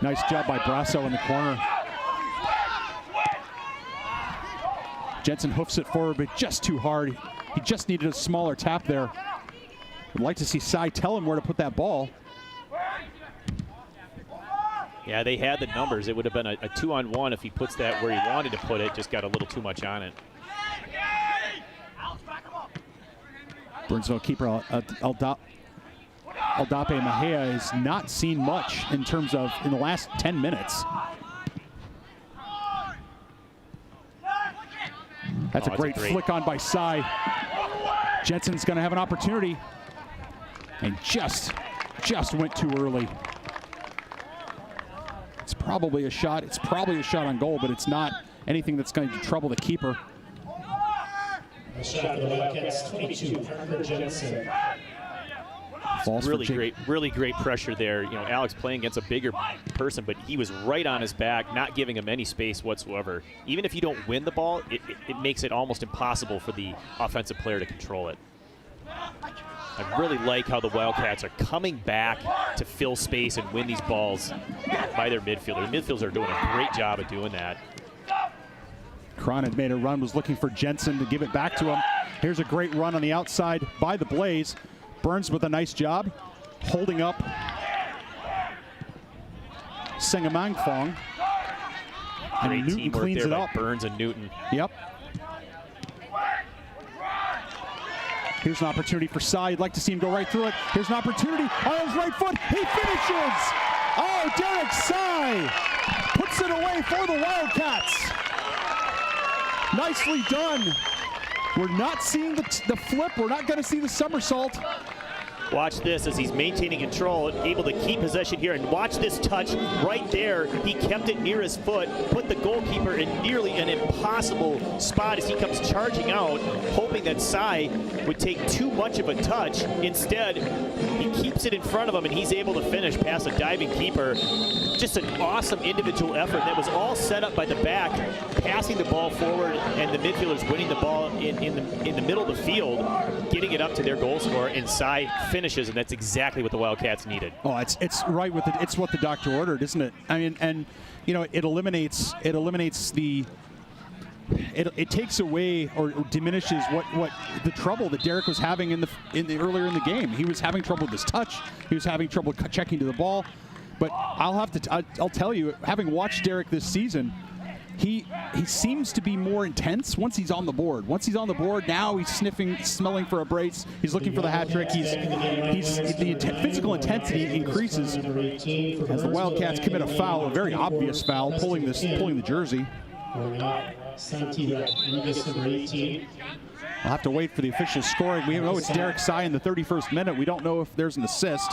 Nice job by Brassow in the corner. Jensen hoofs it forward, but just too hard. He just needed a smaller tap there. I'd like to see Cy tell him where to put that ball. Yeah, they had the numbers. It would have been a 2-on-1 if he puts that where he wanted to put it. Just got a little too much on it. Burnsville keeper Aldape Mejia has not seen much in terms of in the last 10 minutes. That's a great flick on by Cy. Jensen's going to have an opportunity, and just went too early. It's probably a shot. It's probably a shot on goal, but it's not anything that's going to trouble the keeper. A shot for the Wildcats, 22, Parker Jensen. Really great pressure there. You know, Alex playing against a bigger person, but he was right on his back, not giving him any space whatsoever. Even if you don't win the ball, it makes it almost impossible for the offensive player to control it. I really like how the Wildcats are coming back to fill space and win these balls by their midfielders. The midfielders are doing a great job of doing that. Cron had made a run, was looking for Jensen to give it back to him. Here's a great run on the outside by the Blaze. Burns with a nice job holding up Sengamangfong. Great And Newton teamwork cleans there it by up. Burns and Newton. Yep. Here's an opportunity for Cy. You'd like to see him go right through it. Here's an opportunity on his right foot. He finishes! Oh, Derek Cy puts it away for the Wildcats. Nicely done. We're not seeing the flip. We're not going to see the somersault. Watch this as he's maintaining control, able to keep possession here, and watch this touch right there. He kept it near his foot, put the goalkeeper in nearly an impossible spot as he comes charging out, hoping that Cy would take too much of a touch. Instead, he keeps it in front of him, and he's able to finish past a diving keeper. Just an awesome individual effort that was all set up by the back, passing the ball forward, and the midfielders winning the ball in the middle of the field, getting it up to their goal scorer, and Cy finishes, and that's exactly what the Wildcats needed. Oh, it's right with it's what the doctor ordered, isn't it? I mean, and you know, it eliminates the. It takes away or diminishes what the trouble that Derek was having earlier in the game. He was having trouble with his touch. He was having trouble checking to the ball. But I'll tell you, having watched Derek this season, he seems to be more intense once he's on the board. Once he's on the board, now he's smelling for a brace. He's looking for the hat trick. The physical intensity increases as the Wildcats commit a foul, a very obvious foul, pulling the jersey. We'll have to wait for the official scoring. We know it's Derek Cy in the 31st minute. We don't know if there's an assist.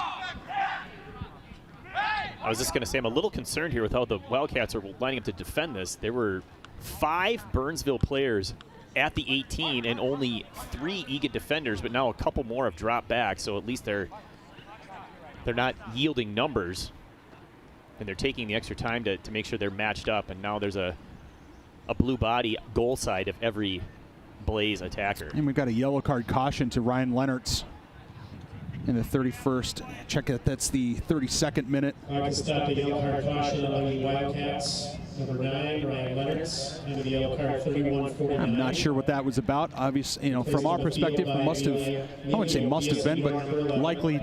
I was just going to say, I'm a little concerned here with how the Wildcats are lining up to defend this. There were 5 Burnsville players at the 18 and only 3 Eagan defenders, but now a couple more have dropped back, so at least they're not yielding numbers, and they're taking the extra time to make sure they're matched up, and now there's a blue body goal side of every Blaze attacker. And we've got a yellow card caution to Ryan Leonards in the 31st. Check it, that's the 32nd minute. I can stop the yellow card caution on the Wildcats. Number 9, Ryan Leonards, and the yellow card 31-49. I'm not sure what that was about. Obviously, you know, from our perspective, it must have, I wouldn't say must have been, but likely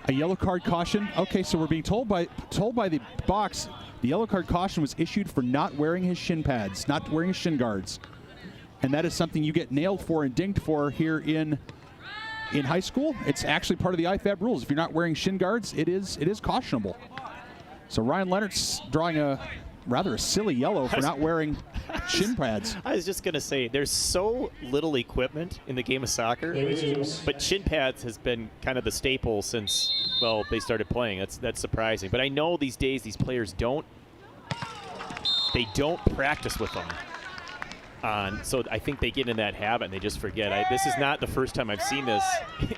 a yellow card caution. Okay, so we're being told by the box, the yellow card caution was issued for not wearing his shin pads, not wearing his shin guards. And that is something you get nailed for and dinged for here in high school. It's actually part of the IFAB rules. If you're not wearing shin guards, it is cautionable. So Ryan Leonard's drawing a silly yellow for not wearing shin pads. I was just going to say, there's so little equipment in the game of soccer, but shin pads has been kind of the staple since, well, they started playing. That's surprising. But I know these days these players don't practice with them. So I think they get in that habit and they just forget. This is not the first time I've seen this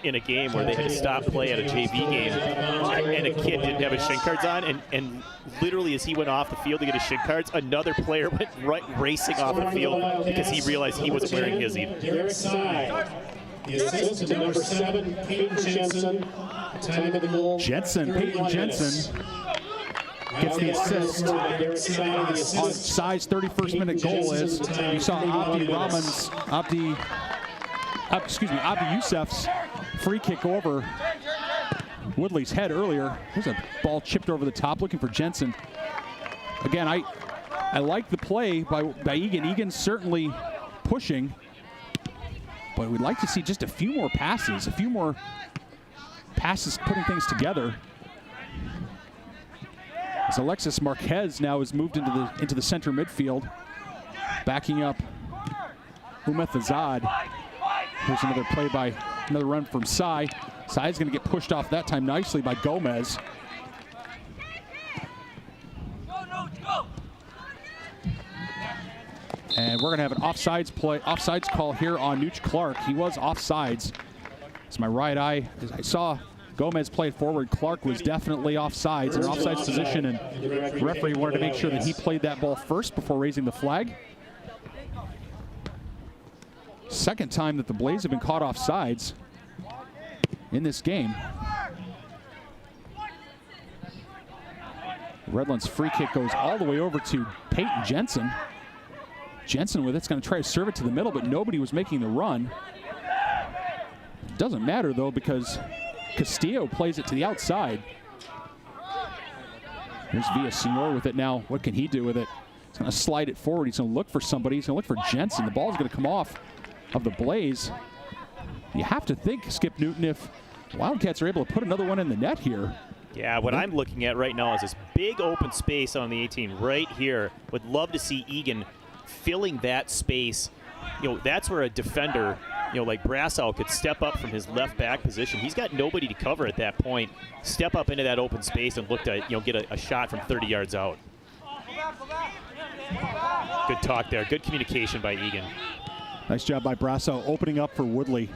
in a game where they had to stop play at a JV game and a kid didn't have his shin guards on, and literally as he went off the field to get his shin guards, another player went racing off the field because he realized he wasn't wearing his either. Derek Cy. The assist to number 7, Peyton Jensen. Time of the goal. Peyton Jensen gets the assist on Cy's 31st minute goal. As you saw Abdi Youssef's free kick over Woodley's head earlier. There's a ball chipped over the top looking for Jensen. Again, I like the play by Eagan. Eagan certainly pushing. But we'd like to see just a few more passes, putting things together. As Alexis Marquez now is moved into the center midfield, backing up Umeth Azad. Here's another run from Sai. Sai's going to get pushed off that time nicely by Gomez. And we're going to have an offsides call here on Nooch Clark. He was offsides. It's my right eye. As I saw Gomez play it forward, Clark was definitely offsides, in an offsides position, and the referee wanted to make sure that he played that ball first before raising the flag. Second time that the Blaze have been caught offsides in this game. Redlands free kick goes all the way over to Peyton Jensen. Jensen with it's going to try to serve it to the middle, but nobody was making the run. Doesn't matter though, because Castillo plays it to the outside. Here's Villasenor with it now. What can he do with it? He's going to slide it forward. He's going to look for somebody. He's going to look for Jensen. The ball's going to come off of the Blaze. You have to think, Skip Newton, if Wildcats are able to put another one in the net here. Yeah, what I'm looking at right now is this big open space on the 18 right here. Would love to see Eagan filling that space. You know, that's where a defender, you know, like Brassow could step up from his left back position. He's got nobody to cover at that point. Step up into that open space and look to, you know, get a shot from 30 yards out. Good talk there. Good communication by Eagan. Nice job by Brassow opening up for Woodley.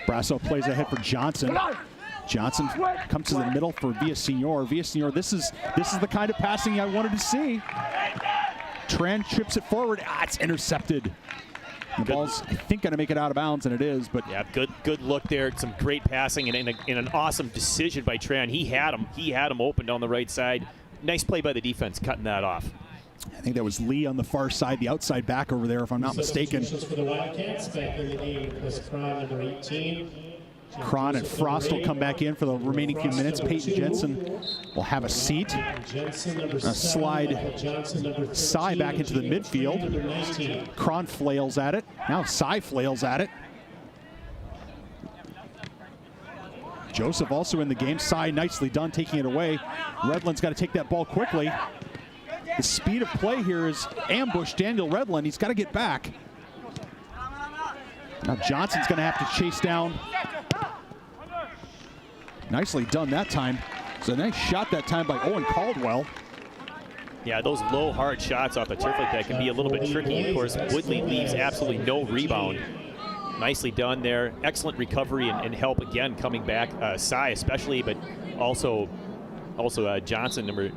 Brassow plays ahead for Johnson. Johnson comes to the middle for Villasenor. Villasenor, this is the kind of passing I wanted to see. Tran trips it forward. It's intercepted. The ball's, I think, going to make it out of bounds, and it is. But yeah, good look there. Some great passing and an awesome decision by Tran. He had him open down the right side. Nice play by the defense, cutting that off. I think that was Lee on the far side, the outside back over there, if I'm not mistaken. For the Wildcats, back in the game was Cron, number 18. Cron and Frost will come back in for the remaining few minutes. Peyton Jensen will have a seat. Slide Sai back into the midfield. Cron flails at it. Now Sai flails at it. Joseph also in the game. Sai nicely done taking it away. Redland's got to take that ball quickly. The speed of play here is ambush Daniel Redland. He's got to get back. Now Johnson's going to have to chase down. Nicely done that time. It's a nice shot that time by Owen Caldwell. Yeah, those low, hard shots off the turf like that can be a little bit tricky. Of course, Woodley leaves absolutely no rebound. Nicely done there. Excellent recovery and help again coming back. Sai especially, but also Johnson, number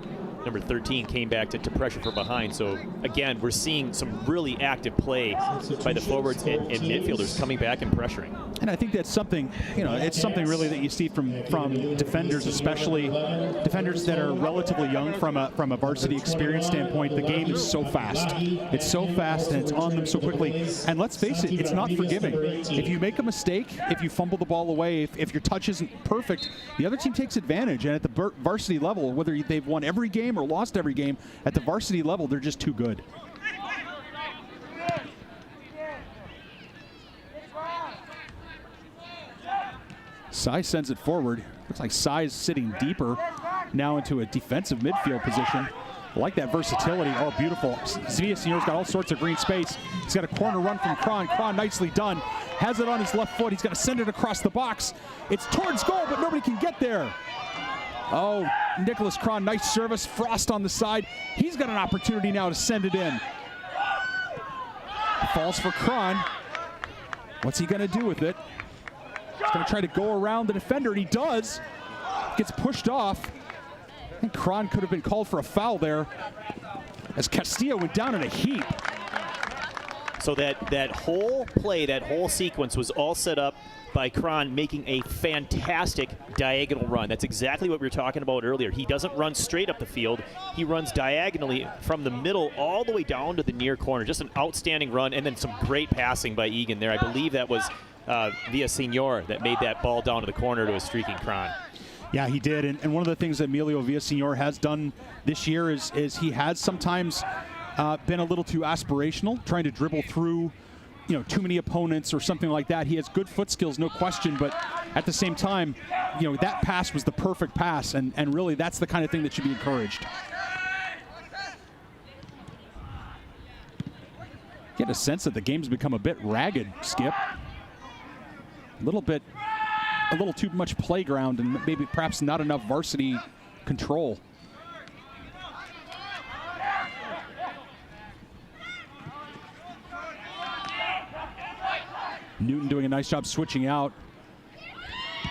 13, came back to pressure from behind. So again, we're seeing some really active play by the forwards and midfielders coming back and pressuring. And I think that's something, you know, it's something really that you see from defenders, especially defenders that are relatively young from a varsity experience standpoint. The game is so fast. It's so fast and it's on them so quickly. And let's face it, it's not forgiving. If you make a mistake, if you fumble the ball away, if your touch isn't perfect, the other team takes advantage. And at the varsity level, whether they've won every game or lost every game, at the varsity level, they're just too good. Sai sends it forward. Looks like Sai is sitting deeper now into a defensive midfield position. I like that versatility. Oh, beautiful. Villasenor's got all sorts of green space. He's got a corner run from Cron. Cron nicely done. Has it on his left foot. He's going to send it across the box. It's towards goal, but nobody can get there. Oh, Nicholas Cron, nice service. Frost on the side. He's got an opportunity now to send it in. Falls for Cron. What's he going to do with it? He's going to try to go around the defender, and he does. Gets pushed off. I think Cron could have been called for a foul there as Castillo went down in a heap. So that whole play, that whole sequence was all set up by Cron making a fantastic diagonal run. That's exactly what we were talking about earlier. He doesn't run straight up the field. He runs diagonally from the middle all the way down to the near corner. Just an outstanding run, and then some great passing by Eagan there. I believe that was Villasenor that made that ball down to the corner to a streaking Cron. Yeah, he did. And one of the things that Emilio Villasenor has done this year is he has sometimes been a little too aspirational, trying to dribble through too many opponents or something like that. He has good foot skills, no question, but at the same time, that pass was the perfect pass, and really that's the kind of thing that should be encouraged. Get a sense that the game's become a bit ragged, Skip. A little too much playground and maybe perhaps not enough varsity control. Newton doing a nice job switching out.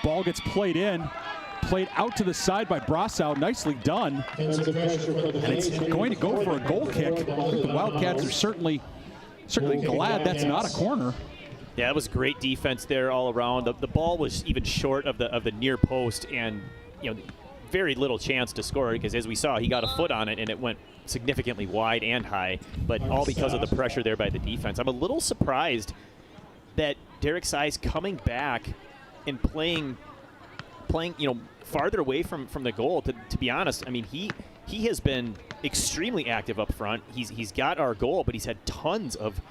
Ball gets played out to the side by Brossow. Nicely done. And it's going to go for a goal kick. I think the Wildcats are certainly glad that's not a corner. Yeah, that was great defense there all around. The ball was even short of the near post, and very little chance to score, because as we saw, he got a foot on it and it went significantly wide and high, but all because of the pressure there by the defense. I'm a little surprised that Derek Size coming back and playing farther away from the goal. To be honest, I mean, he has been extremely active up front. He's got our goal, but he's had tons of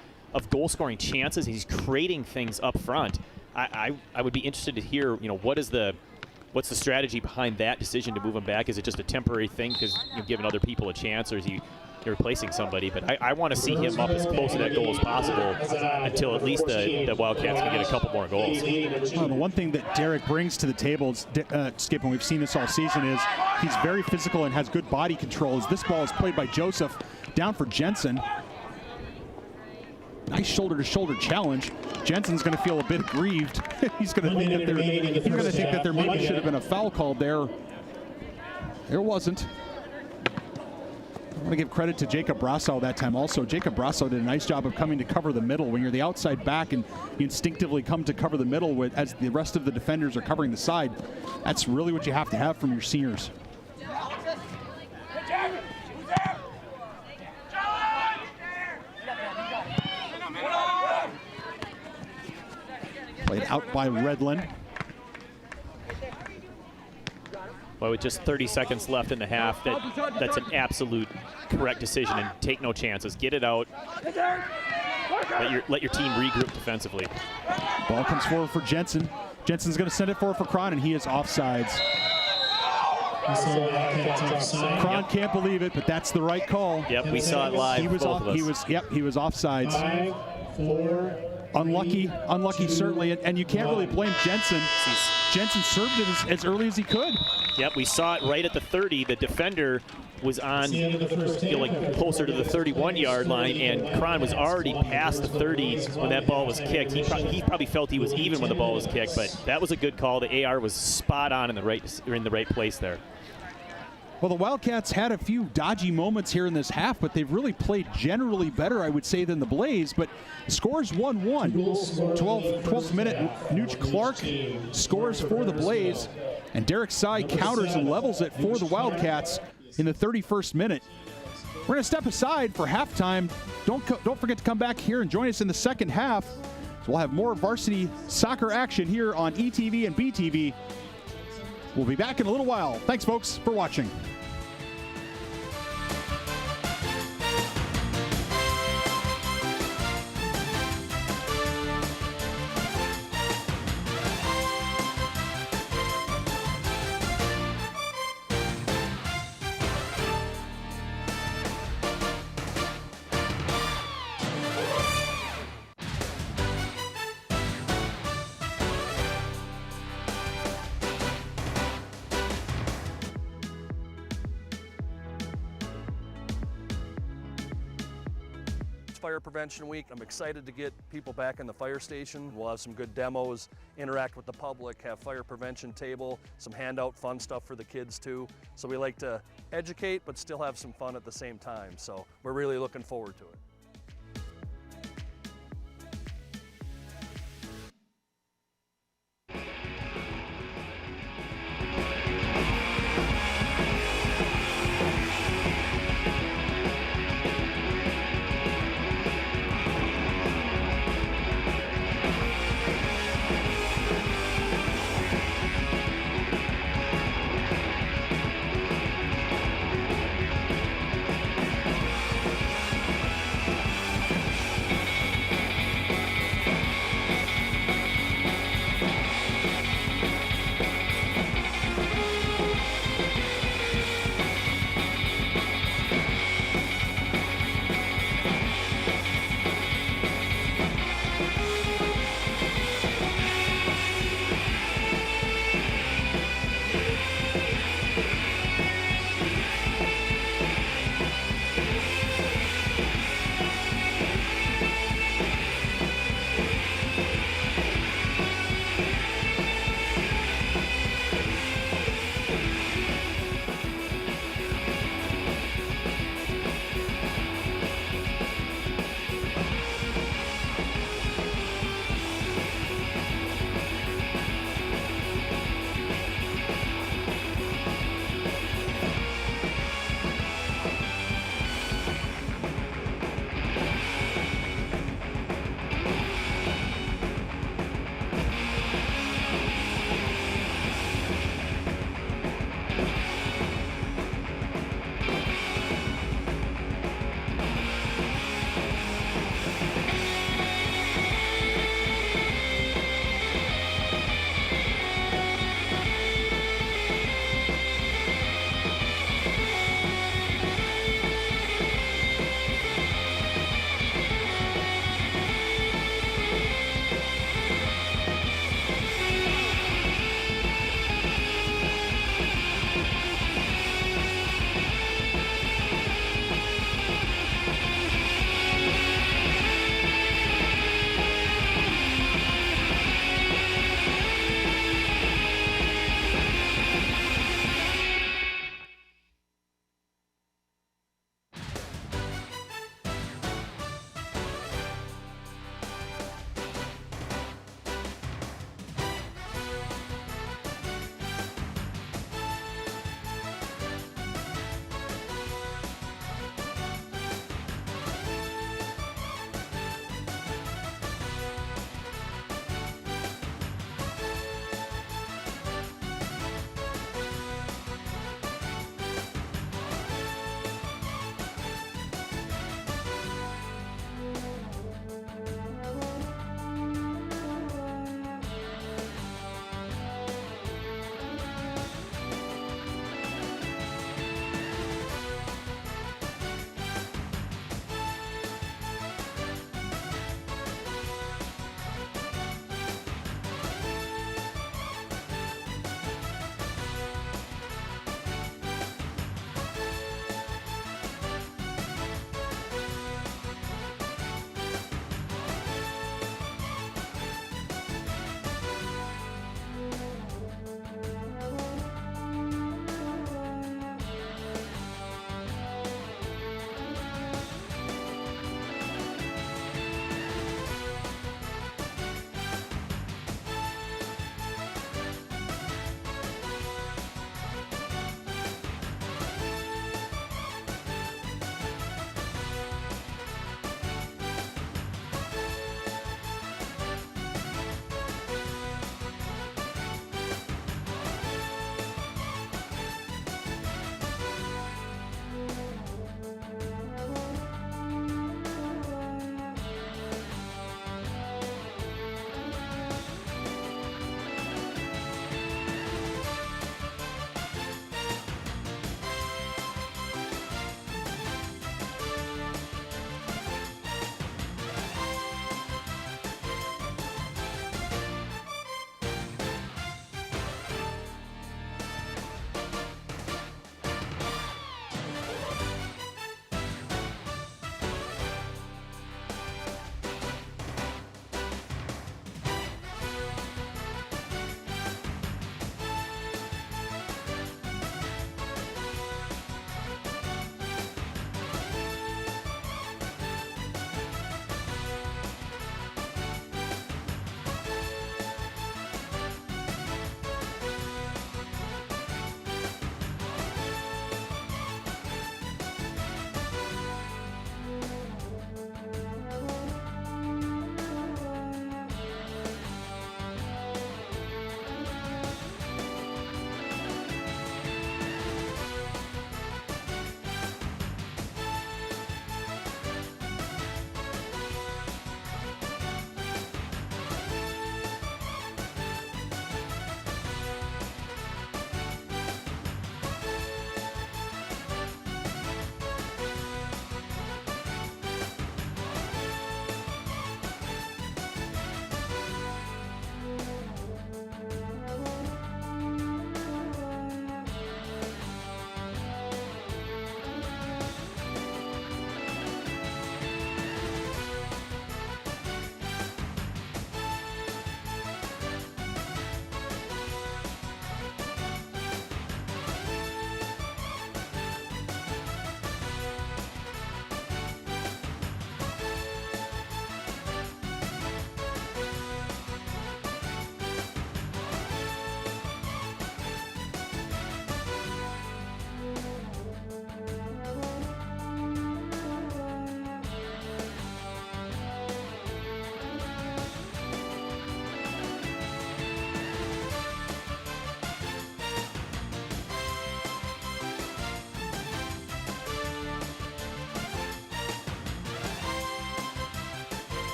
goal scoring chances. He's creating things up front. I would be interested to hear what's the strategy behind that decision to move him back. Is it just a temporary thing because you're giving other people a chance, or is he replacing somebody? But I want to see him up as close to that goal as possible until at least the Wildcats can get a couple more goals. Well, the one thing that Derek brings to the table is, Skip, and we've seen this all season, is he's very physical and has good body control. As this ball is played by Joseph down for Jensen. Nice shoulder-to-shoulder challenge. Jensen's going to feel a bit aggrieved. He's going to think that there maybe should have been a foul called there. There wasn't. I want to give credit to Jacob Brossow that time also. Jacob Brossow did a nice job of coming to cover the middle. When you're the outside back and you instinctively come to cover the middle as the rest of the defenders are covering the side, that's really what you have to have from your seniors. Played out by Redlin. Well, with just 30 seconds left in the half, that's an absolute correct decision, and take no chances. Get it out. Let your team regroup defensively. Ball comes forward for Jensen. Jensen's going to send it forward for Cron, and he is offsides. Cron can't believe it, but that's the right call. Yep, we saw it live. He was offsides. 5, 4. Unlucky certainly, and you can't really blame Jensen. Jensen served it as early as he could. Yep, we saw it right at the 30. The defender was on closer to the 31-yard line, and Cron was already past the 30 when that ball was kicked. He probably felt he was even when the ball was kicked, but that was a good call. The AR was spot on in the right place there. Well, the Wildcats had a few dodgy moments here in this half, but they've really played generally better, I would say, than the Blaze. But scores 1-1. 12th minute, Nooch Clark scores for the Blaze, and Derek Sy counters and levels it for the Wildcats in the 31st minute. We're going to step aside for halftime. Don't forget to come back here and join us in the second half. So we'll have more varsity soccer action here on ETV and BTV. We'll be back in a little while. Thanks, folks, for watching. Fire Prevention Week. I'm excited to get people back in the fire station. We'll have some good demos, interact with the public, have fire prevention table, some handout fun stuff for the kids too. So we like to educate but still have some fun at the same time. So we're really looking forward to it.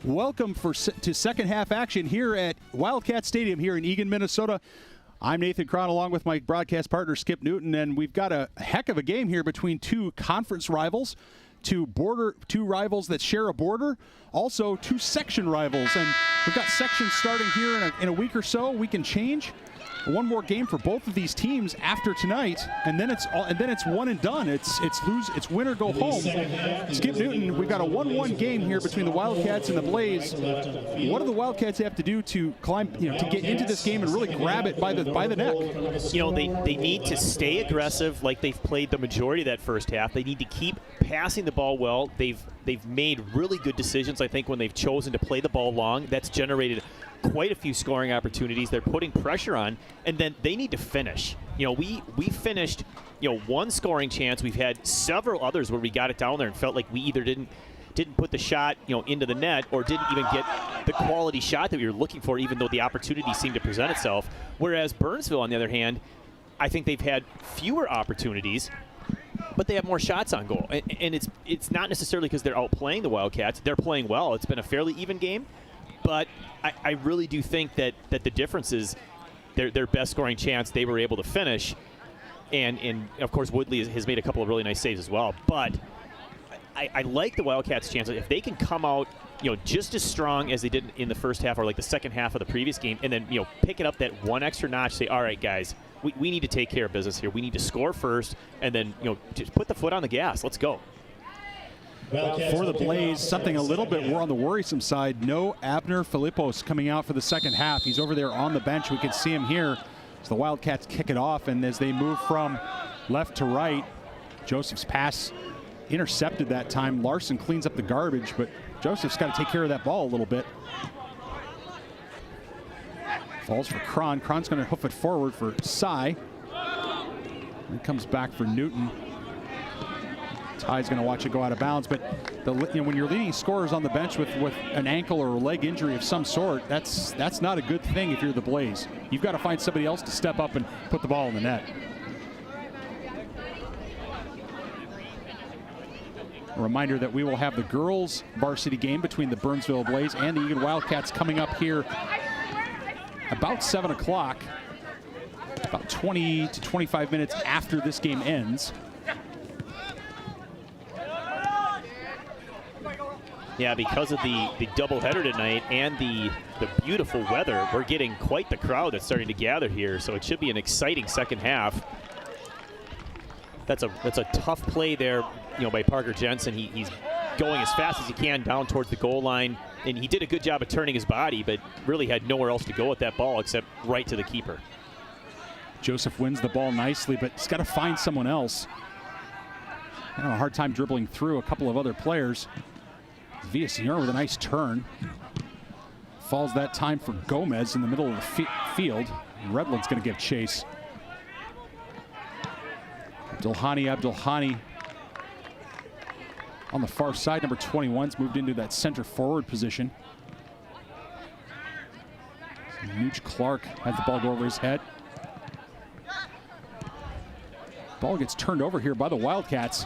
Welcome to second half action here at Wildcat Stadium here in Eagan, Minnesota. I'm Nathan Cron along with my broadcast partner Skip Newton, and we've got a heck of a game here between two conference rivals, two rivals that share a border, also two section rivals. And we've got sections starting here in a week or so. We can change. One more game for both of these teams after tonight, and then it's one and done. It's win or go home. Skip Newton, we've got a 1-1 game here between the Wildcats and the Blaze. What do the Wildcats have to do to climb, to get into this game and really grab it by the neck? They need to stay aggressive like they've played the majority of that first half. They need to keep passing the ball well. They've made really good decisions, I think, when they've chosen to play the ball long. That's generated quite a few scoring opportunities. They're putting pressure on, and then they need to finish. We finished, one scoring chance. We've had several others where we got it down there and felt like we either didn't put the shot, into the net, or didn't even get the quality shot that we were looking for, even though the opportunity seemed to present itself. Whereas Burnsville, on the other hand, I think they've had fewer opportunities, but they have more shots on goal. And it's not necessarily because they're outplaying the Wildcats. They're playing well. It's been a fairly even game. But I really do think that the difference is their best scoring chance they were able to finish. And of course, Woodley has made a couple of really nice saves as well. But I like the Wildcats' chances. If they can come out, just as strong as they did in the first half or like the second half of the previous game, and then, pick it up that one extra notch, say, all right, guys, we need to take care of business here. We need to score first, and then, just put the foot on the gas. Let's go. For the Blaze, something a little bit more on the worrisome side. No Abner Filippos coming out for the second half. He's over there on the bench. We can see him here. So the Wildcats kick it off, and as they move from left to right, Joseph's pass intercepted that time. Larson cleans up the garbage, but Joseph's got to take care of that ball a little bit. Falls for Cron. Cron's going to hoof it forward for Cy. It comes back for Newton. Ty's going to watch it go out of bounds, but when you're leading scorers on the bench with an ankle or a leg injury of some sort, that's not a good thing if you're the Blaze. You've got to find somebody else to step up and put the ball in the net. A reminder that we will have the girls varsity game between the Burnsville Blaze and the Eagan Wildcats coming up here about 7 o'clock, about 20 to 25 minutes after this game ends. Yeah, because of the doubleheader tonight and the beautiful weather, we're getting quite the crowd that's starting to gather here. So it should be an exciting second half. That's a tough play there, by Parker Jensen. He's going as fast as he can down towards the goal line, and he did a good job of turning his body, but really had nowhere else to go with that ball except right to the keeper. Joseph wins the ball nicely, but he's got to find someone else. I have a hard time dribbling through a couple of other players. Villasenor with a nice turn. Falls that time for Gomez in the middle of the field. Redland's going to give chase. Abdulhani on the far side. Number 21's moved into that center forward position. Nooch Clark has the ball go over his head. Ball gets turned over here by the Wildcats.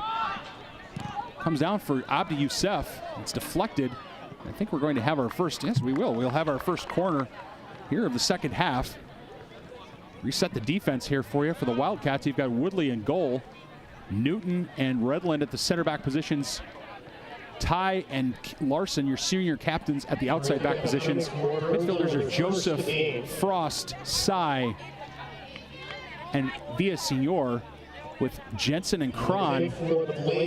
Comes down for Abdi Youssef. It's deflected. I think we're going to have our first, yes, we will. We'll have our first corner here of the second half. Reset the defense here for you for the Wildcats. You've got Woodley in goal. Newton and Redland at the center back positions. Ty and Larson, your senior captains, at the outside back positions. Midfielders are Joseph, Frost, Cy, and Villasenor, with Jensen and Cron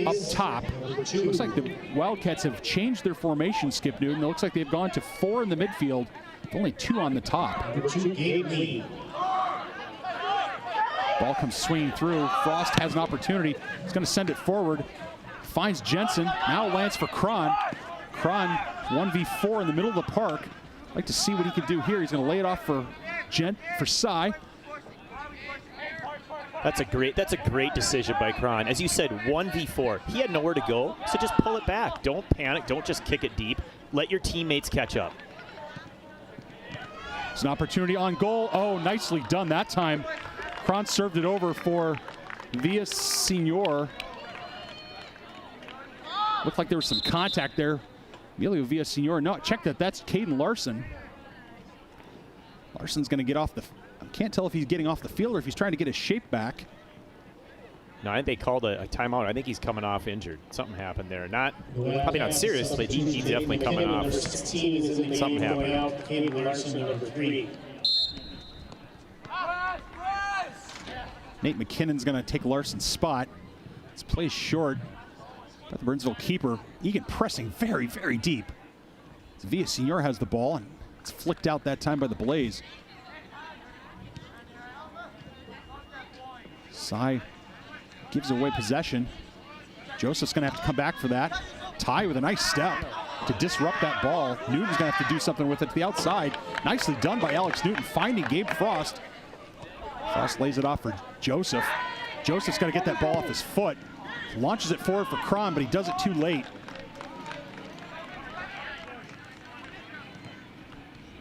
up top. Looks like the Wildcats have changed their formation, Skip Newton. It looks like they've gone to 4 in the midfield, with only 2 on the top. Ball comes swinging through. Frost has an opportunity. He's going to send it forward. Finds Jensen. Now lands for Cron. Cron 1v4 in the middle of the park. I'd like to see what he can do here. He's going to lay it off for Cy. That's a great decision by Cron. As you said, 1v4. He had nowhere to go, so just pull it back. Don't panic. Don't just kick it deep. Let your teammates catch up. It's an opportunity on goal. Oh, nicely done that time. Cron served it over for Villasenor. Looked like there was some contact there Emilio Villasenor, no, check that. That's Caden Larson. Larson's going to get off the, I can't tell if he's getting off the field or if he's trying to get his shape back. No, I think they called a timeout. I think he's coming off injured. Something happened there. Probably not serious, but he's definitely coming off. Something happened. Nate McKinnon's going to take Larson's spot. This plays short. But the Burnsville keeper, Eagan pressing very, very deep. Villasenor has the ball, and it's flicked out that time by the Blaze. Cy gives away possession. Joseph's going to have to come back for that. Ty with a nice step to disrupt that ball. Newton's going to have to do something with it to the outside. Nicely done by Alex Newton, finding Gabe Frost. Frost lays it off for Joseph. Joseph's got to get that ball off his foot. Launches it forward for Cron, but he does it too late.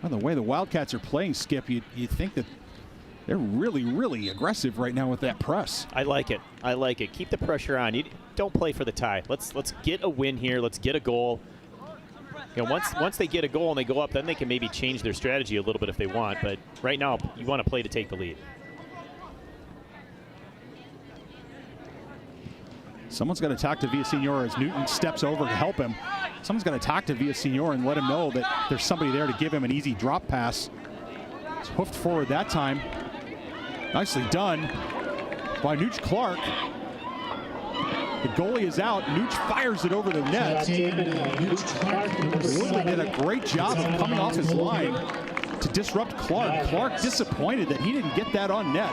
Well, the way the Wildcats are playing, Skip, you'd think that they're really, really aggressive right now with that press. I like it. I like it. Keep the pressure on. You don't play for the tie. Let's get a win here. Let's get a goal. You know, once they get a goal and they go up, then they can maybe change their strategy a little bit if they want. But right now, you want to play to take the lead. Someone's got to talk to Villasenor as Newton steps over to help him. Someone's got to talk to Villasenor and let him know that there's somebody there to give him an easy drop pass. It's hoofed forward that time. Nicely done by Nooch Clark. The goalie is out. Nooch fires it over the net. Woodley did a great job of coming off his line to disrupt Clark. Clark disappointed that he didn't get that on net.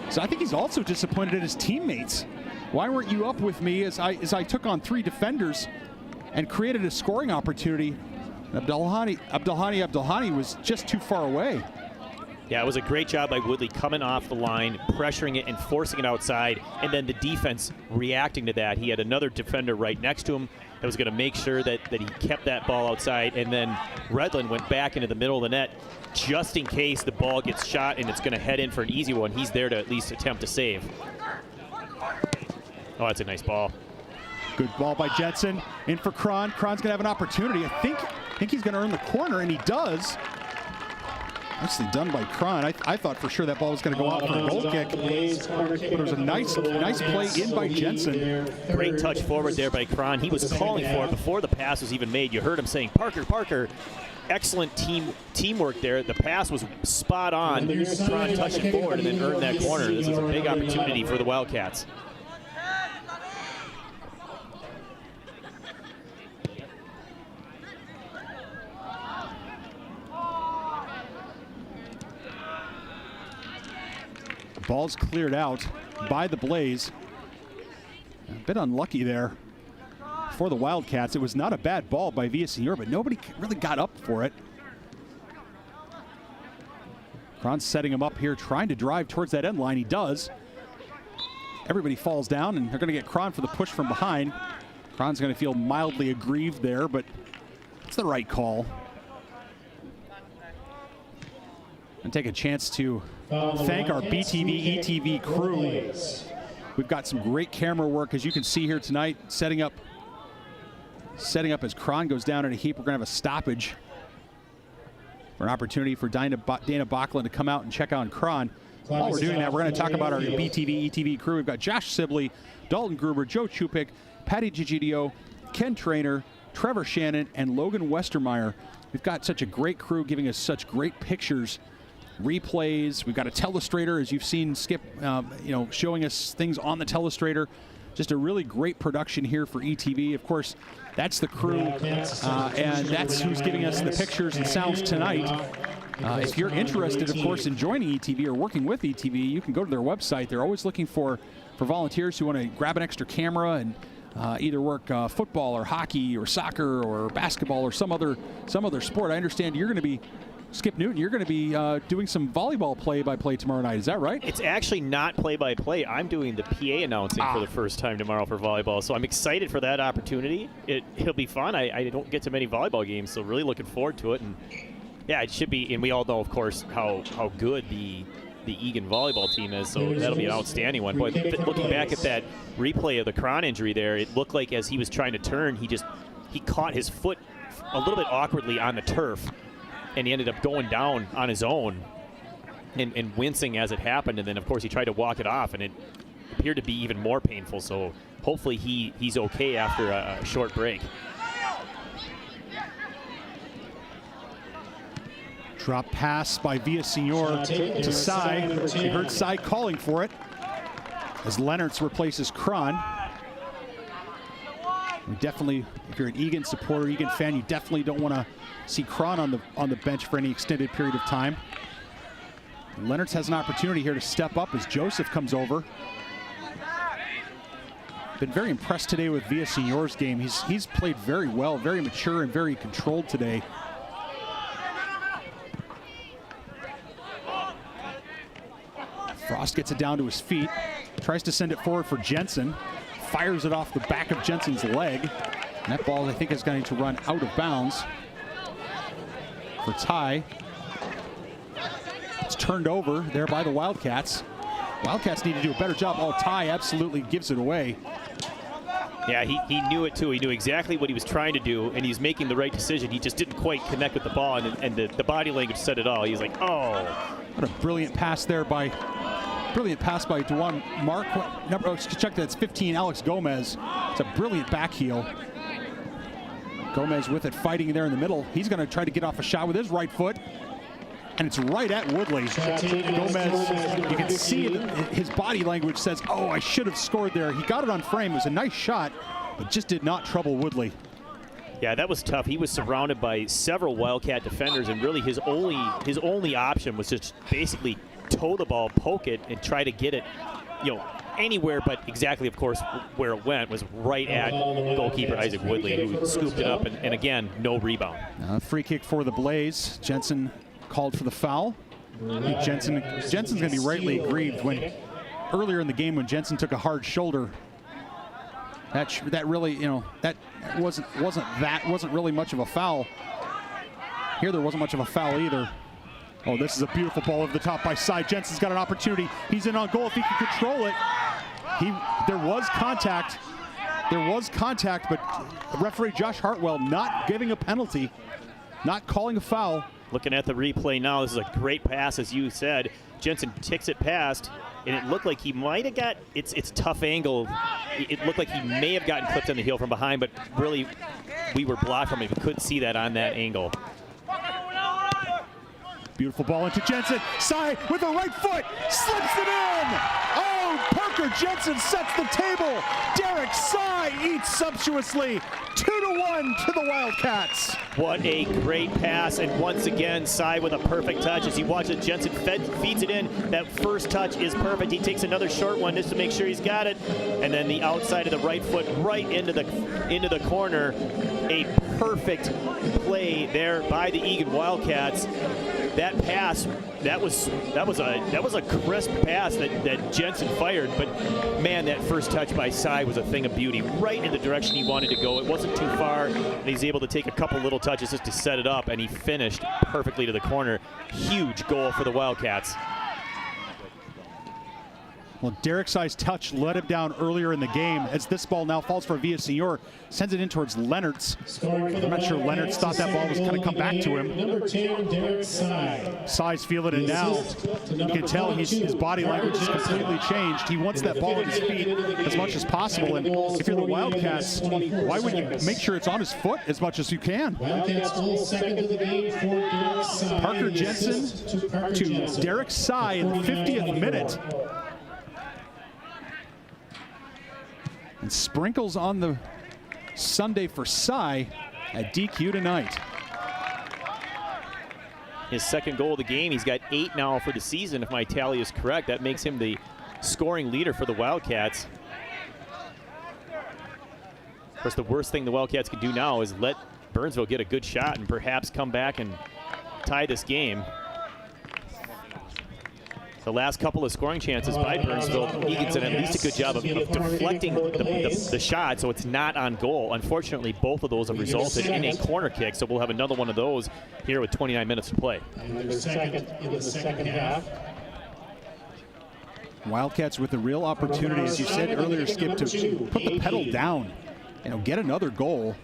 So I think he's also disappointed in his teammates. Why weren't you up with me as I took on 3 defenders and created a scoring opportunity? Abdelhani was just too far away. Yeah, it was a great job by Woodley coming off the line, pressuring it and forcing it outside, and then the defense reacting to that. He had another defender right next to him that was going to make sure that he kept that ball outside, and then Redland went back into the middle of the net just in case the ball gets shot and it's going to head in for an easy one. He's there to at least attempt to save. Oh, that's a nice ball. Good ball by Jetson. In for Cron. Cron's going to have an opportunity. I think he's going to earn the corner, and he does. Nicely done by Cron. I thought for sure that ball was going to go out for a goal kick. But it was a nice play in by Jensen. Great touch forward there by Cron. He was calling for it before the pass was even made. You heard him saying, Parker, Parker. Excellent teamwork there. The pass was spot on. Cron touched it forward and then earned that corner. This is a big opportunity for the Wildcats. Ball's cleared out by the Blaze. A bit unlucky there for the Wildcats. It was not a bad ball by Villasenor, but nobody really got up for it. Cron's setting him up here, trying to drive towards that end line. He does. Everybody falls down, and they're going to get Cron for the push from behind. Cron's going to feel mildly aggrieved there, but it's the right call. And take a chance to thank our BTV ETV crew. We've got some great camera work, as you can see here tonight, setting up as Cron goes down in a heap. We're going to have a stoppage for an opportunity for Dana Bachland to come out and check on Cron. While we're doing that, we're going to talk about our BTV ETV crew. We've got Josh Sibley, Dalton Gruber, Joe Chupik, Patty Gigidio, Ken Trainer, Trevor Shannon, and Logan Westermeyer. We've got such a great crew giving us such great pictures, replays. We've got a telestrator, as you've seen Skip, showing us things on the telestrator. Just a really great production here for ETV. Of course, that's the crew, and that's who's giving us the pictures and sounds tonight. If you're interested, of course, in joining ETV or working with ETV, you can go to their website. They're always looking for volunteers who want to grab an extra camera and either work football or hockey or soccer or basketball or some other sport. I understand you're going to be, Skip Newton, you're going to be doing some volleyball play-by-play tomorrow night. Is that right? It's actually not play-by-play. I'm doing the PA announcing for the first time tomorrow for volleyball, so I'm excited for that opportunity. It'll be fun. I don't get to many volleyball games, so really looking forward to it. And yeah, it should be. And we all know, of course, how good the Eagan volleyball team is, so that'll be an outstanding one. But looking back at that replay of the Cron injury there, it looked like as he was trying to turn, he caught his foot a little bit awkwardly on the turf, and he ended up going down on his own and wincing as it happened. And then, of course, he tried to walk it off, and it appeared to be even more painful. So hopefully he's okay after a short break. Drop pass by Villasenor to Cy. You heard Cy calling for it as Leonards replaces Cron. We definitely, if you're an Eagan supporter, Eagan fan, you definitely don't want to see Cron on the bench for any extended period of time. And Leonards has an opportunity here to step up as Joseph comes over. Been very impressed today with Villasenor's game. He's played very well, very mature and very controlled today. Frost gets it down to his feet, tries to send it forward for Jensen, fires it off the back of Jensen's leg. And that ball, I think, is going to run out of bounds for Ty. It's turned over there by the Wildcats. Wildcats need to do a better job. Oh, Ty absolutely gives it away. Yeah, he knew it too. He knew exactly what he was trying to do, and he's making the right decision. He just didn't quite connect with the ball, and the body language said it all. He's like, oh. What a brilliant pass there by Duan Mark. Check that, it's 15, Alex Gomez. It's a brilliant back heel. Gomez with it, fighting there in the middle. He's going to try to get off a shot with his right foot, and it's right at Woodley. Gomez, you can see it, his body language says, oh, I should have scored there. He got it on frame. It was a nice shot, but just did not trouble Woodley. Yeah, that was tough. He was surrounded by several Wildcat defenders, and really his only option was just basically toe the ball, poke it, and try to get it, anywhere but exactly, of course, where it went was right at goalkeeper Isaac Woodley, who scooped it up, and again, no rebound. Free kick for the Blaze. Jensen called for the foul. Jensen's going to be rightly aggrieved when earlier in the game when Jensen took a hard shoulder. That really, that wasn't really much of a foul. Here there wasn't much of a foul either. Oh, this is a beautiful ball over the top by Cy. Jensen's got an opportunity. He's in on goal if he can control it. There was contact. But referee Josh Hartwell not giving a penalty, not calling a foul. Looking at the replay now, this is a great pass, as you said. Jensen ticks it past, and it looked like he might have got, it's tough angle. It looked like he may have gotten clipped on the heel from behind, but really we were blocked from him. We couldn't see that on that angle. Beautiful ball into Jensen. Cy with the right foot, slips it in. Oh, Parker Jensen sets the table. Derek Cy eats sumptuously. 2-1 to the Wildcats. What a great pass, and once again, Cy with a perfect touch. As you watch it, Jensen feeds it in. That first touch is perfect. He takes another short one just to make sure he's got it, and then the outside of the right foot right into the corner. A perfect play there by the Eagan Wildcats. That pass, that was a crisp pass that Jensen fired, but man, that first touch by Cy was a thing of beauty, right in the direction he wanted to go. It wasn't too far, and he's able to take a couple little touches just to set it up, and he finished perfectly to the corner. Huge goal for the Wildcats. Well, Derek Cy's touch let him down earlier in the game as this ball now falls for Villasenor, sends it in towards Leonards. I'm not sure Leonards thought that ball was going to come back to him. Number 10, Derek Cy. Cy's feeling it now. You can tell his body language has completely changed. He wants that ball at his feet as much as possible. And if you're the Wildcats, why would you make sure it's on his foot as much as you can? Wildcats goal second of the game for Derek Cy. Parker Jensen to Derek Cy in the 50th minute. And sprinkles on the Sunday for Cy at DQ tonight. His second goal of the game. He's got 8 now for the season, if my tally is correct. That makes him the scoring leader for the Wildcats. Of course, the worst thing the Wildcats can do now is let Burnsville get a good shot and perhaps come back and tie this game. The last couple of scoring chances by Burnsville, Eagan's done at least a good job of deflecting the shot so it's not on goal. Unfortunately, both of those have resulted in a corner kick, so we'll have another one of those here with 29 minutes to play. And in the second half. Wildcats with a real opportunity, as you said earlier, Skip, to put the pedal down, get another goal.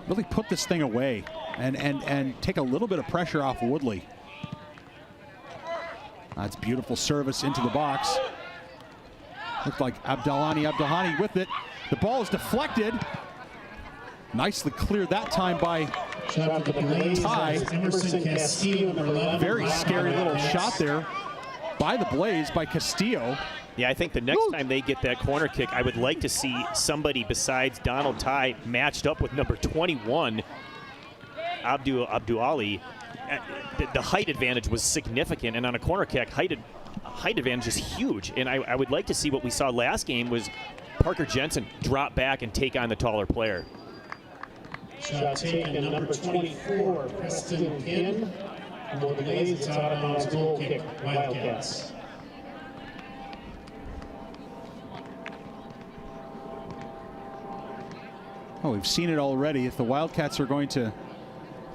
really put this thing away and take a little bit of pressure off Woodley. That's beautiful service into the box. Looked like Abdelhani with it. The ball is deflected. Nicely cleared that time by Ty. Very scary little shot there by the Blaze, by Castillo. Yeah, I think the next time they get that corner kick, I would like to see somebody besides Donald Ty matched up with number 21, Abdul Ali. The height advantage was significant, and on a corner kick, height advantage is huge. And I would like to see what we saw last game was Parker Jensen drop back and take on the taller player. Shot taken, number 24, Preston Pinn. The Blaze, it's out of bounds, goal kick, Wildcats. Oh, we've seen it already. If the Wildcats are going to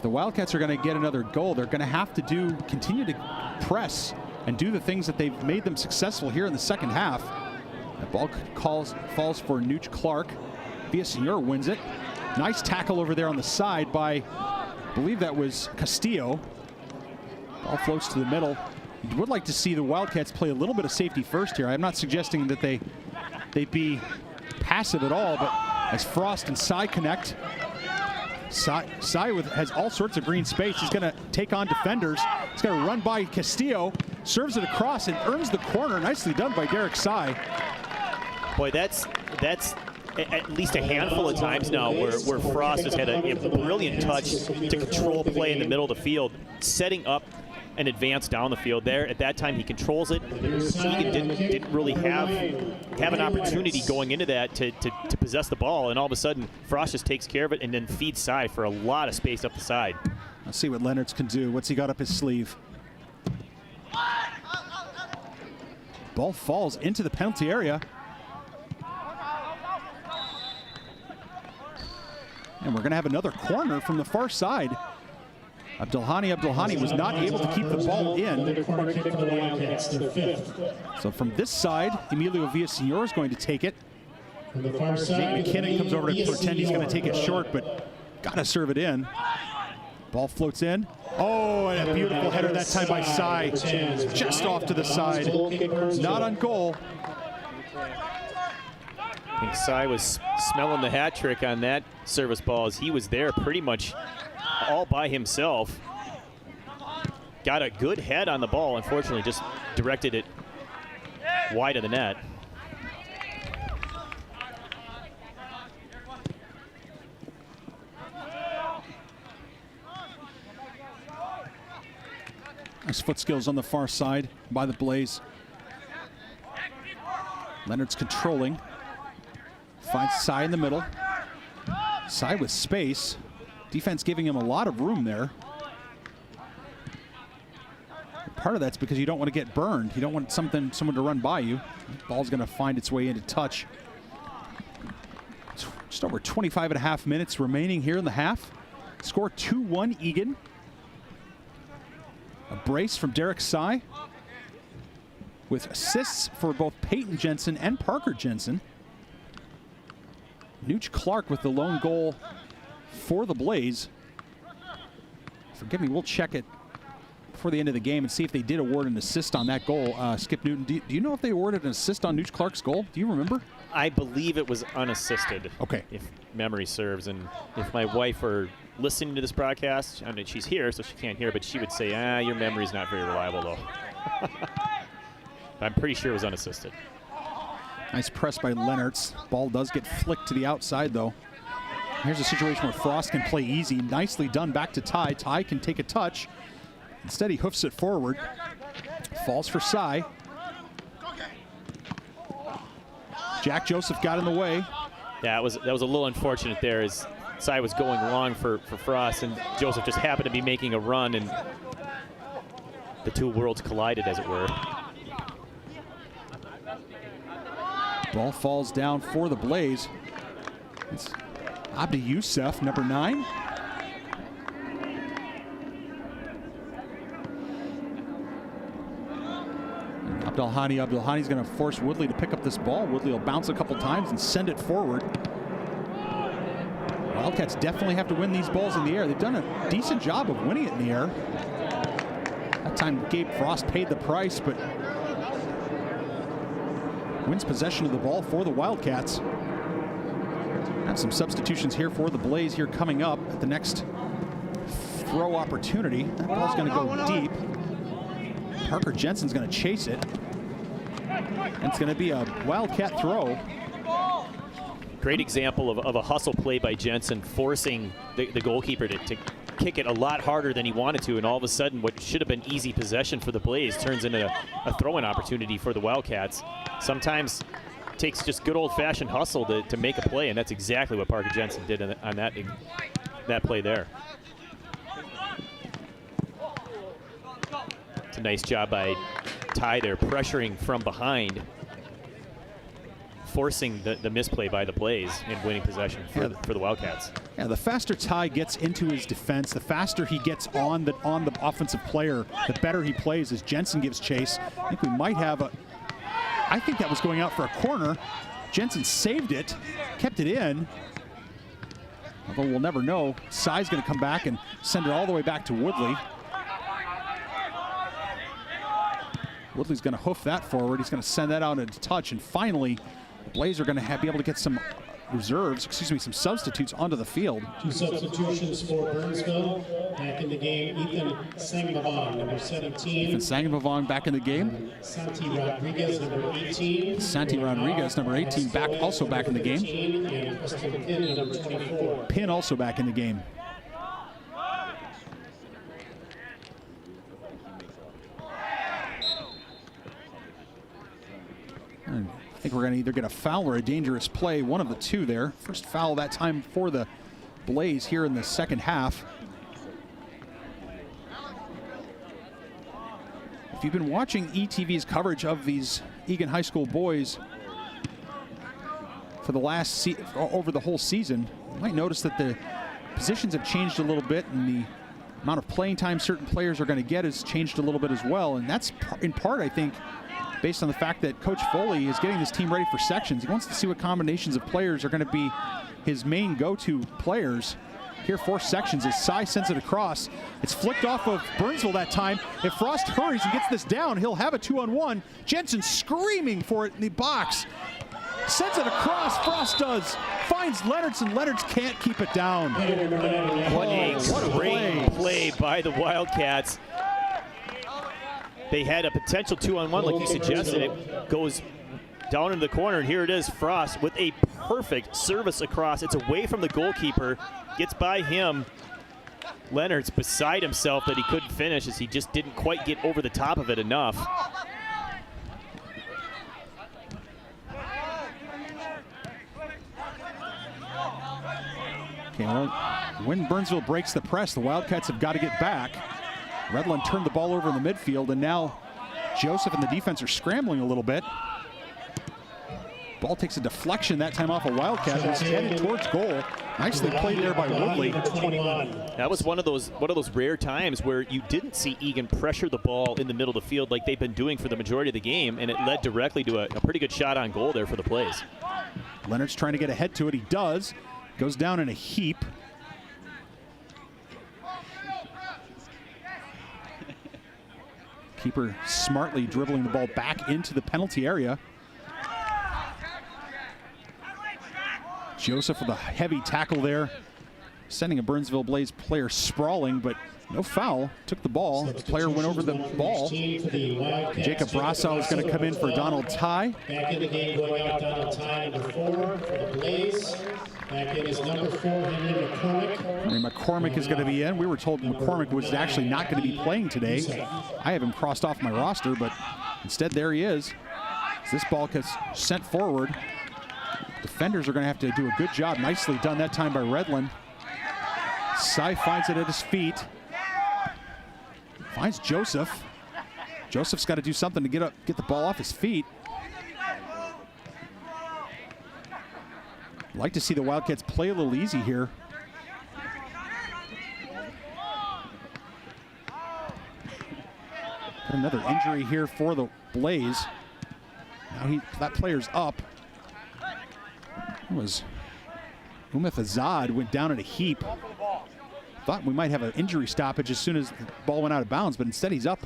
get another goal, they're going to have to continue to press and do the things that they've made them successful here in the second half. The ball falls for Nooch Clark. Villaseñor wins it. Nice tackle over there on the side by, I believe that was Castillo. Ball floats to the middle. You would like to see the Wildcats play a little bit of safety first here. I'm not suggesting that they'd be passive at all, but as Frost and Sy connect, Sy has all sorts of green space. He's going to take on defenders. He's going to run by Castillo, serves it across, and earns the corner. Nicely done by Derek Sy. Boy, that's at least a handful of times now where Frost has had a brilliant touch to control play in the middle of the field, setting up an advance down the field there. At that time, he controls it. Eagan didn't really have an opportunity going into that to possess the ball, and all of a sudden, Frost just takes care of it and then feeds Sy for a lot of space up the side. Let's see what Leonard's can do. What's he got up his sleeve? Ball falls into the penalty area. And we're going to have another corner from the far side. Abdelhani was not able to keep the ball in. So from this side, Emilio Villaseñor is going to take it. Nate McKinnon comes over to pretend he's going to take it short, but got to serve it in. Ball floats in. Oh, and a beautiful header that time by Sy. Just off to the side. Not on goal. I think Sy was smelling the hat trick on that service ball as he was there pretty much all by himself. Got a good head on the ball. Unfortunately, just directed it wide of the net. Nice foot skills on the far side by the Blaze. Leonard's controlling. Finds Sy in the middle. Sy with space. Defense giving him a lot of room there. Part of that's because you don't want to get burned. You don't want someone to run by you. The ball's going to find its way into touch. Just over 25 and a half minutes remaining here in the half. Score 2-1 Eagan. A brace from Derek Sy with assists for both Peyton Jensen and Parker Jensen. Nooch Clark with the lone goal for the Blaze. Forgive me, we'll check it before the end of the game and see if they did award an assist on that goal. Skip Newton, do you know if they awarded an assist on Nooch Clark's goal? Do you remember? I believe it was unassisted. Okay. If memory serves. And if my wife were listening to this broadcast, I mean, she's here, so she can't hear, but she would say, your memory's not very reliable, though. But I'm pretty sure it was unassisted. Nice press by Leonards. Ball does get flicked to the outside, though. Here's a situation where Frost can play easy. Nicely done back to Ty. Ty can take a touch. Instead, he hoofs it forward. Falls for Sy. Jack Joseph got in the way. Yeah, that was a little unfortunate there as Sy was going long for Frost, and Joseph just happened to be making a run, and the two worlds collided, as it were. Ball falls down for the Blaze. It's Abdi Youssef, number 9. Abdelhani's going to force Woodley to pick up this ball. Woodley will bounce a couple times and send it forward. Wildcats definitely have to win these balls in the air. They've done a decent job of winning it in the air. That time Gabe Frost paid the price, but wins possession of the ball for the Wildcats. Have some substitutions here for the Blaze here coming up at the next throw opportunity. That ball's going to go deep. Parker Jensen's going to chase it. And it's going to be a Wildcat throw. Great example of a hustle play by Jensen, forcing the goalkeeper to kick it a lot harder than he wanted to, and all of a sudden what should have been easy possession for the Blaze turns into a throw-in opportunity for the Wildcats. Sometimes it takes just good old-fashioned hustle to make a play, and that's exactly what Parker Jensen did on that play there. It's a nice job by Ty there, pressuring from behind, forcing the misplay by the Blaze and winning possession for the Wildcats. Yeah, the faster Ty gets into his defense, the faster he gets on the offensive player, the better he plays as Jensen gives chase. I think we might have I think that was going out for a corner. Jensen saved it, kept it in. Although we'll never know. Cy's going to come back and send it all the way back to Woodley. Woodley's going to hoof that forward. He's going to send that out into touch, and finally, the Blaze are going to be able to get some some substitutes onto the field. 2 substitutions for Burnsville. Back in the game, Ethan Sangamavong, number 17. Ethan Sangamavong back in the game. Santi Rodriguez, number 18. Santi Rodriguez, number 18, also back in the game. And Preston Pinn, number 24. Pinn also back in the game. I think we're going to either get a foul or a dangerous play, one of the two there. First foul that time for the Blaze here in the second half. If you've been watching ETV's coverage of these Eagan High School boys for the over the whole season, you might notice that the positions have changed a little bit, and the amount of playing time certain players are going to get has changed a little bit as well. And that's in part, I think, based on the fact that Coach Foley is getting this team ready for sections. He wants to see what combinations of players are going to be his main go-to players here for sections as Cy sends it across. It's flicked off of Burnsville that time. If Frost hurries and gets this down, he'll have a 2-on-1. Jensen screaming for it in the box. Sends it across, Frost does. Finds Leonards, and Leonards can't keep it down. What a great play by the Wildcats. They had a potential 2-on-1, like you suggested. It goes down into the corner, and here it is, Frost with a perfect service across. It's away from the goalkeeper, gets by him. Leonard's beside himself that he couldn't finish, as he just didn't quite get over the top of it enough. Okay, well, when Burnsville breaks the press, the Wildcats have got to get back. Redland turned the ball over in the midfield, and now Joseph and the defense are scrambling a little bit. Ball takes a deflection that time off a Wildcat, and it's headed towards goal. Nicely played there by Woodley. That was one of those rare times where you didn't see Eagan pressure the ball in the middle of the field like they've been doing for the majority of the game, and it led directly to a pretty good shot on goal there for the Blaze. Leonard's trying to get ahead to it. He does. Goes down in a heap. Keeper smartly dribbling the ball back into the penalty area. Joseph with a heavy tackle there, sending a Burnsville Blaze player sprawling, but no foul. Took the ball. The player went over the ball. Jacob Brassau is going to come in for Donald Ty. Back in the game, going out, Donald Ty, number 4 for the Blaze. Back in is number 4, Henry McCormick. Henry McCormick is going to be in. We were told McCormick was actually not going to be playing today. I have him crossed off my roster, but instead there he is. As this ball gets sent forward, defenders are going to have to do a good job. Nicely done that time by Redland. Cy finds it at his feet. Finds Joseph. Joseph's got to do something to get the ball off his feet. Like to see the Wildcats play a little easy here. Got another injury here for the Blaze. Now that player's up. It was Umeth Azad went down in a heap. Thought we might have an injury stoppage as soon as the ball went out of bounds, but instead he's up.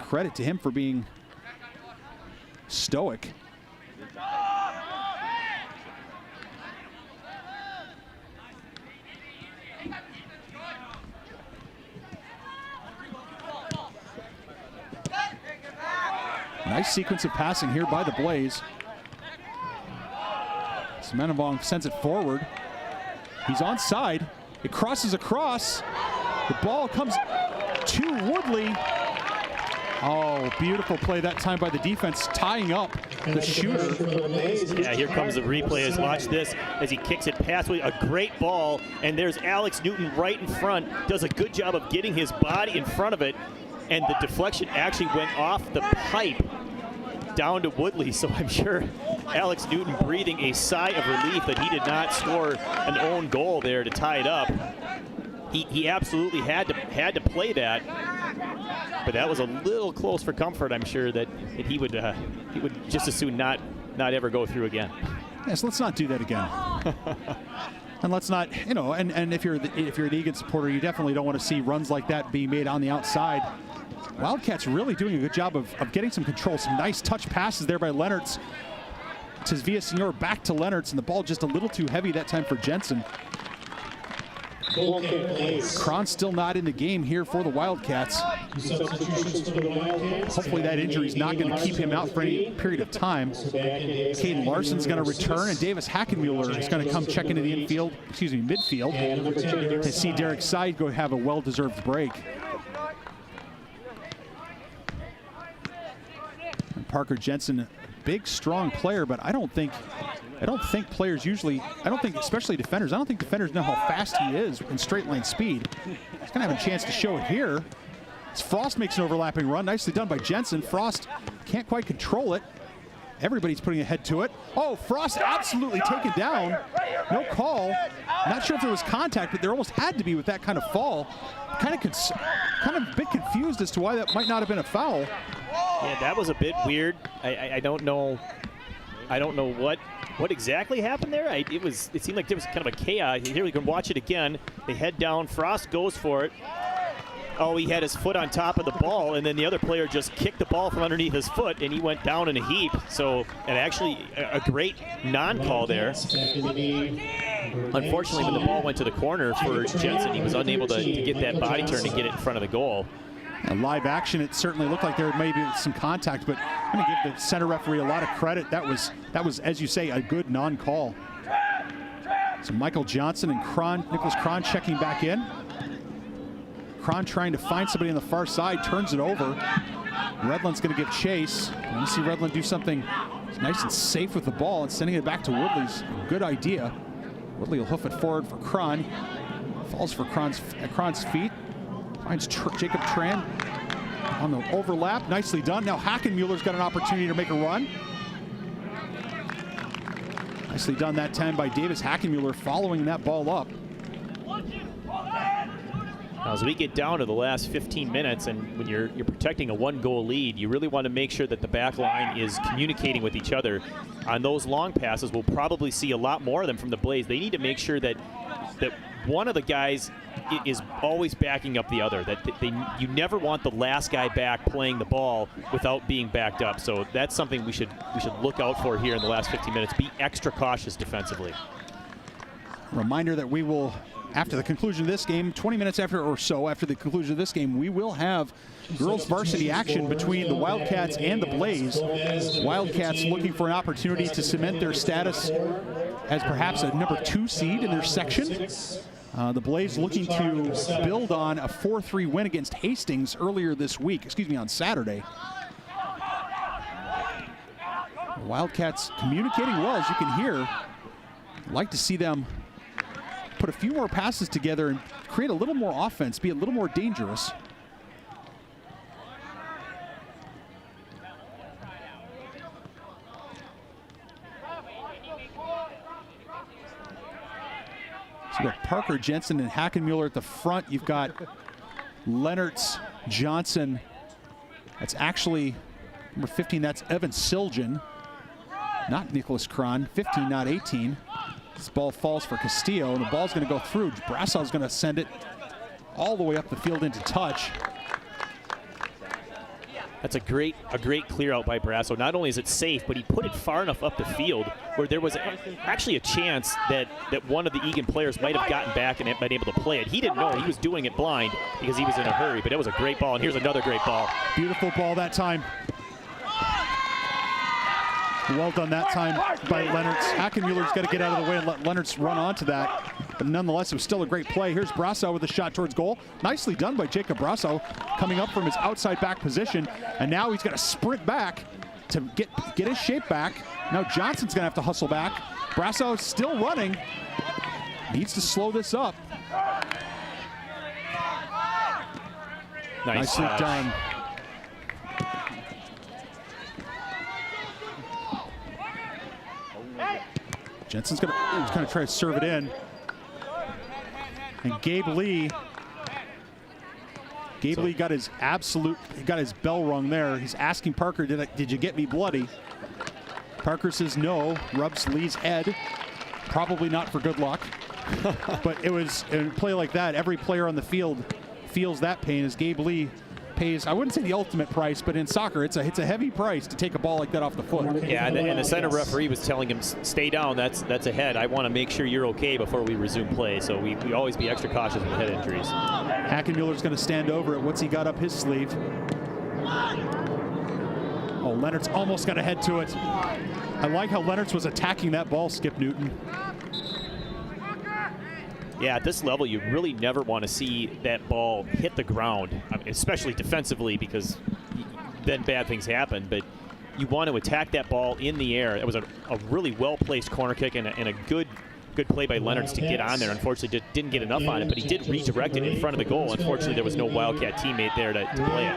Credit to him for being stoic. Nice sequence of passing here by the Blaze. Semenavong sends it forward. He's onside. It crosses across. The ball comes to Woodley. Oh, beautiful play that time by the defense, tying up the shooter. Yeah, here comes the replay. Watch this as he kicks it past Woodley. A great ball, and there's Alex Newton right in front. Does a good job of getting his body in front of it, and the deflection actually went off the pipe down to Woodley. So I'm sure Alex Newton breathing a sigh of relief that he did not score an own goal there to tie it up. He absolutely had to play that, but that was a little close for comfort. I'm sure that he would just as soon not ever go through again. Yes, let's not do that again. And let's not, you know, and if you're an Eagan supporter, you definitely don't want to see runs like that being made on the outside. Wildcats really doing a good job of getting some control. Some nice touch passes there by Leonards. To Villasenor, back to Leonards, and the ball just a little too heavy that time for Jensen. Cron's still not in the game here for the Wildcats. Hopefully that injury is not going to keep him out for any period of time. Caden Larson's going to return, and Davis Hackenmuller is going to come check into the midfield to see Derek Seid go have a well-deserved break. And Parker Jensen, big, strong player, but I don't think players usually, especially defenders, I don't think defenders know how fast he is in straight line speed. He's going to have a chance to show it here. As Frost makes an overlapping run. Nicely done by Jensen. Frost can't quite control it. Everybody's putting a head to it. Oh, Frost absolutely taken down. No call. Not sure if there was contact, but there almost had to be with that kind of fall. Kind of a bit confused as to why that might not have been a foul. Yeah, that was a bit weird. I don't know what exactly happened there. It seemed like there was kind of a chaos. Here we can watch it again. They head down. Frost goes for it. Oh, he had his foot on top of the ball, and then the other player just kicked the ball from underneath his foot, and he went down in a heap. So, and actually a great non-call there. Unfortunately, when the ball went to the corner for Jensen, he was unable to get that body turn and get it in front of the goal. And live action, it certainly looked like there may be some contact, but I'm going to give the center referee a lot of credit. That was, as you say, a good non-call. So Michael Johnson and Nicholas Cron checking back in. Cron trying to find somebody on the far side, turns it over. Redland's going to give chase. You see Redland do something nice and safe with the ball and sending it back to Woodley's a good idea. Woodley will hoof it forward for Cron. Falls for at Cron's feet. Finds Jacob Tran on the overlap. Nicely done. Now Hackenmuller's got an opportunity to make a run. Nicely done that time by Davis Hackenmuller, following that ball up. Now, as we get down to the last 15 minutes, and when you're protecting a one-goal lead, you really want to make sure that the back line is communicating with each other. On those long passes, we'll probably see a lot more of them from the Blaze. They need to make sure that one of the guys is always backing up the other. You never want the last guy back playing the ball without being backed up. So that's something we should look out for here in the last 15 minutes. Be extra cautious defensively. Reminder that we will, after the conclusion of this game, 20 minutes after the conclusion of this game, we will have girls varsity action between the Wildcats and the Blaze. Wildcats looking for an opportunity to cement their status as perhaps a number 2 seed in their section. The Blaze looking to build on a 4-3 win against Hastings earlier this week, on Saturday. Wildcats communicating well, as you can hear. Like to see them put a few more passes together and create a little more offense, be a little more dangerous. So you've got Parker Jensen and Hackenmuller at the front. You've got Leonards, Johnson. That's actually number 15. That's Evan Siljan, not Nicholas Cron. 15, not 18. This ball falls for Castillo, and the ball's going to go through. Brassow's going to send it all the way up the field into touch. That's a great clear out by Brasso. Not only is it safe, but he put it far enough up the field where there was actually a chance that one of the Eagan players might have gotten back and been able to play it. He didn't know. He was doing it blind because he was in a hurry, but it was a great ball, and here's another great ball. Beautiful ball that time. Well done that time by Leonards. Hackenmuller's got to get out of the way and let Leonards run onto that. But nonetheless, it was still a great play. Here's Brasso with a shot towards goal. Nicely done by Jacob Brasso, coming up from his outside back position. And now he's got to sprint back to get his shape back. Now Johnson's going to have to hustle back. Brasso still running. Needs to slow this up. Nicely done. Jensen's going to try to serve it in. And Gabe Lee got his bell rung there. He's asking Parker, did you get me bloody? Parker says no, rubs Lee's head. Probably not for good luck. But it was in a play like that, every player on the field feels that pain as Gabe Lee pays, I wouldn't say the ultimate price, but in soccer, it's a heavy price to take a ball like that off the foot. Yeah, and the center referee was telling him, stay down, that's a head. I want to make sure you're okay before we resume play. So we always be extra cautious with head injuries. Hackenmuller's going to stand over it. What's he got up his sleeve? Oh, Leonards almost got a head to it. I like how Leonards was attacking that ball, Skip Newton. Yeah, at this level, you really never want to see that ball hit the ground, I mean, especially defensively, because then bad things happen. But you want to attack that ball in the air. It was a really well-placed corner kick and a good play by Leonards to get on there. Unfortunately, didn't get enough on it, but he did redirect it in front of the goal. Unfortunately, there was no Wildcat teammate there to play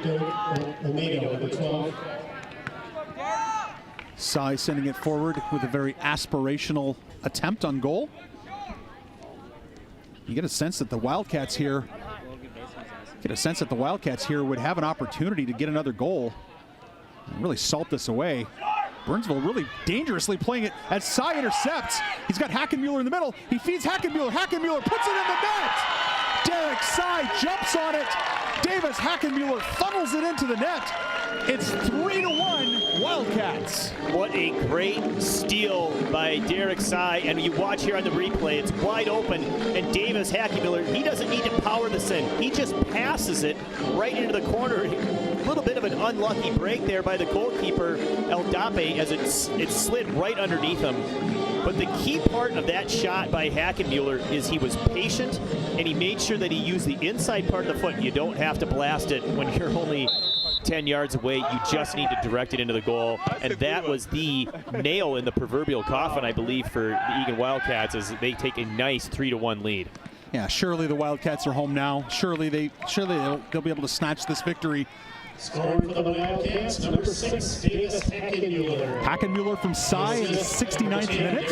it. Sai sending it forward with a very aspirational attempt on goal. You get a sense that the Wildcats here would have an opportunity to get another goal and really salt this away. Burnsville really dangerously playing it as Sai intercepts. He's got Hackenmuller in the middle. He feeds Hackenmuller. Hackenmuller puts it in the net. Derek Sai jumps on it. Davis Hackenmuller funnels it into the net. It's 3-1 Wildcats. What a great steal by Derek Sai. And you watch here on the replay, it's wide open. And Davis Hackenmuller, he doesn't need to power this in. He just passes it right into the corner. A little bit of an unlucky break there by the goalkeeper, El Dape, as it slid right underneath him. But the key part of that shot by Hackenmuller is he was patient, and he made sure that he used the inside part of the foot. You don't have to blast it when you're only 10 yards away. You just need to direct it into the goal. And that was the nail in the proverbial coffin, I believe, for the Eagan Wildcats, as they take a nice 3-1 lead. Yeah, surely the Wildcats are home now. Surely they'll be able to snatch this victory. Scoring for the Wildcats, number 6, Davis Hackenmuller. Hackenmuller from Sai in the 69th minute.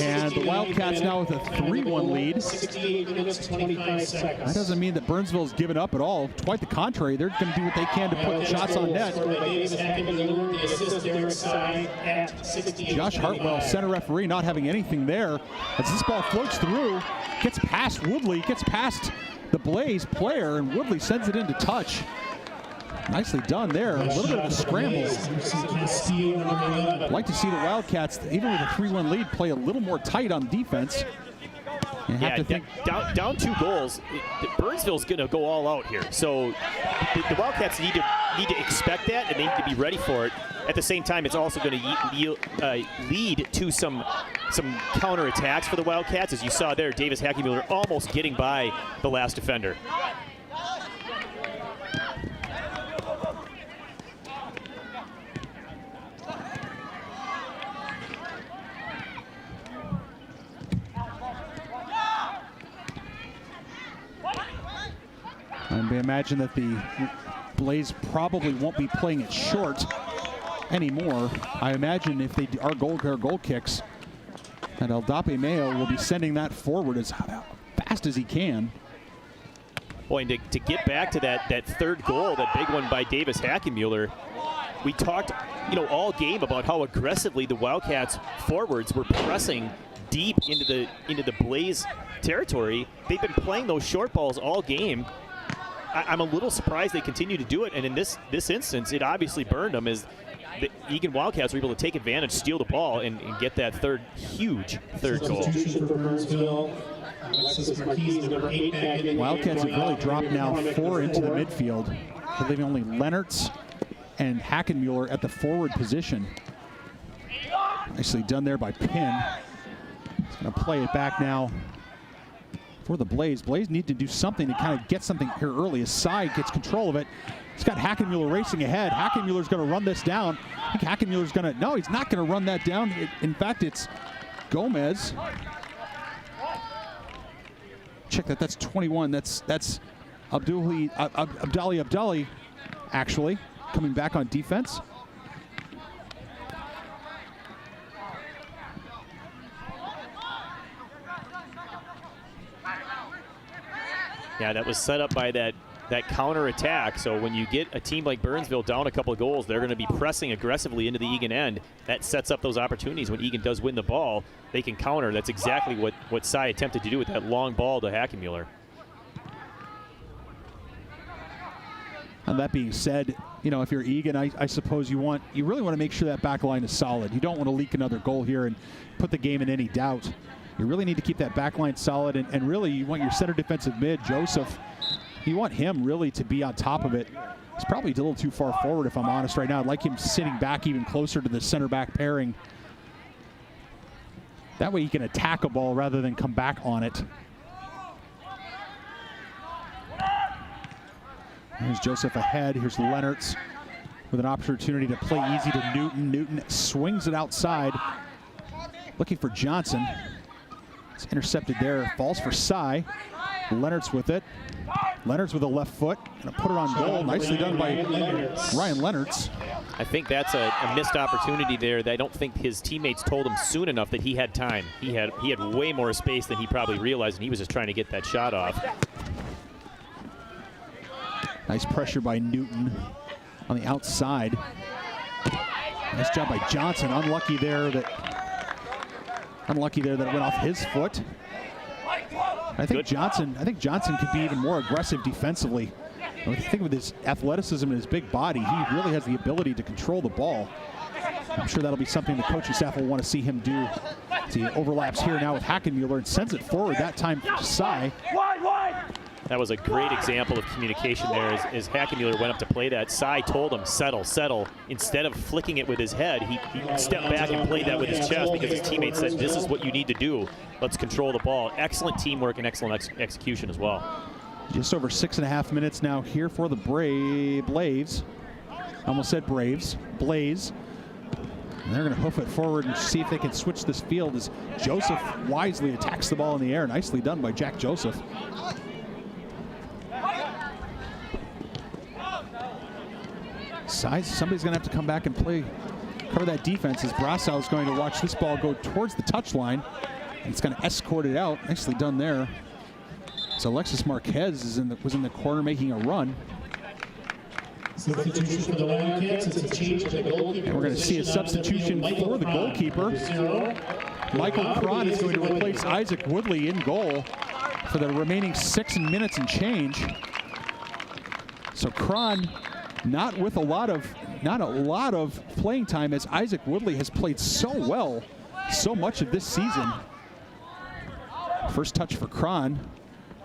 And the Wildcats now with a 3-1 lead. 68 minutes, 25 seconds. That doesn't mean that Burnsville's given up at all. Quite the contrary. They're going to do what they can to put shots on net. Josh Hartwell, center referee, not having anything there. As this ball floats through, gets past Woodley, gets past the Blaze player, and Woodley sends it into touch. Nicely done there. A little bit of a scramble. I'd like to see the Wildcats, even with a 3-1 lead, play a little more tight on defense. Yeah, down 2 goals. Burnsville's going to go all out here. So the Wildcats need to expect that, and they need to be ready for it. At the same time, it's also going to lead to some counterattacks for the Wildcats. As you saw there, Davis Hackenmuller almost getting by the last defender. I imagine that the Blaze probably won't be playing it short anymore. I imagine if they are goal kicks, and El Dape Mayo will be sending that forward as fast as he can. Boy, and to get back to that third goal, that big one by Davis Hackenmuller, we talked, all game about how aggressively the Wildcats forwards were pressing deep into the Blaze territory. They've been playing those short balls all game. I'm a little surprised they continue to do it, and in this instance, it obviously burned them as the Eagan Wildcats were able to take advantage, steal the ball, and get that huge third goal. Wildcats have really dropped now 4 into the midfield. They're leaving only Leonards and Hackenmuller at the forward position. Nicely done there by Pinn. He's going to play it back now for the Blaze. Blaze need to do something to kind of get something here early. His side gets control of it. He's got Hackenmuller racing ahead. Hackenmuller's going to run this down. I think Hackenmuller's going to, no, he's not going to run that down. In fact, it's Gomez. Check that, that's 21. That's Abdali, actually, coming back on defense. Yeah, that was set up by that counter attack. So when you get a team like Burnsville down a couple of goals, they're going to be pressing aggressively into the Eagan end. That sets up those opportunities. When Eagan does win the ball, they can counter. That's exactly what Cy attempted to do with that long ball to Hackenmuller. And that being said, if you're Eagan, I suppose you really want to make sure that back line is solid. You don't want to leak another goal here and put the game in any doubt. You really need to keep that back line solid, and really you want your center defensive mid, Joseph, you want him really to be on top of it. He's probably a little too far forward, if I'm honest right now. I'd like him sitting back even closer to the center back pairing. That way he can attack a ball rather than come back on it. Here's Joseph ahead. Here's Leonards with an opportunity to play easy to Newton. Newton swings it outside, looking for Johnson. It's intercepted there. Falls for Cy. Leonards with it. Leonards with a left foot. Gonna put it on goal. Nicely done by Ryan Leonards. I think that's a missed opportunity there that I don't think his teammates told him soon enough that he had time. He had way more space than he probably realized, and he was just trying to get that shot off. Nice pressure by Newton on the outside. Nice job by Johnson. Unlucky there that it went off his foot. I think Johnson could be even more aggressive defensively. I think with his athleticism and his big body, he really has the ability to control the ball. I'm sure that'll be something the coaching staff will want to see him do. He overlaps here now with Hackenmuller and sends it forward, that time to Cy. That was a great example of communication there as Hackenmuller went up to play that. Cy told him, settle, settle. Instead of flicking it with his head, he stepped back and played that with his chest because his teammates said, this is what you need to do. Let's control the ball. Excellent teamwork and excellent execution as well. Just over 6.5 minutes now here for the Blaze. I almost said Braves. Blaze. And they're going to hoof it forward and see if they can switch this field as Joseph wisely attacks the ball in the air. Nicely done by Jack Joseph. Somebody's going to have to come back and cover that defense as Brassau is going to watch this ball go towards the touchline. And it's going to escort it out. Nicely done there. So Alexis Marquez was in the corner making a run. Substitution for the Wildcats. It's a change to the goalkeeper. And we're going to see a substitution for the goalkeeper. Michael Cron is going to replace Isaac Woodley in goal for the remaining 6 minutes and change. So Cron not a lot of playing time, as Isaac Woodley has played so well so much of this season. First touch for Cron.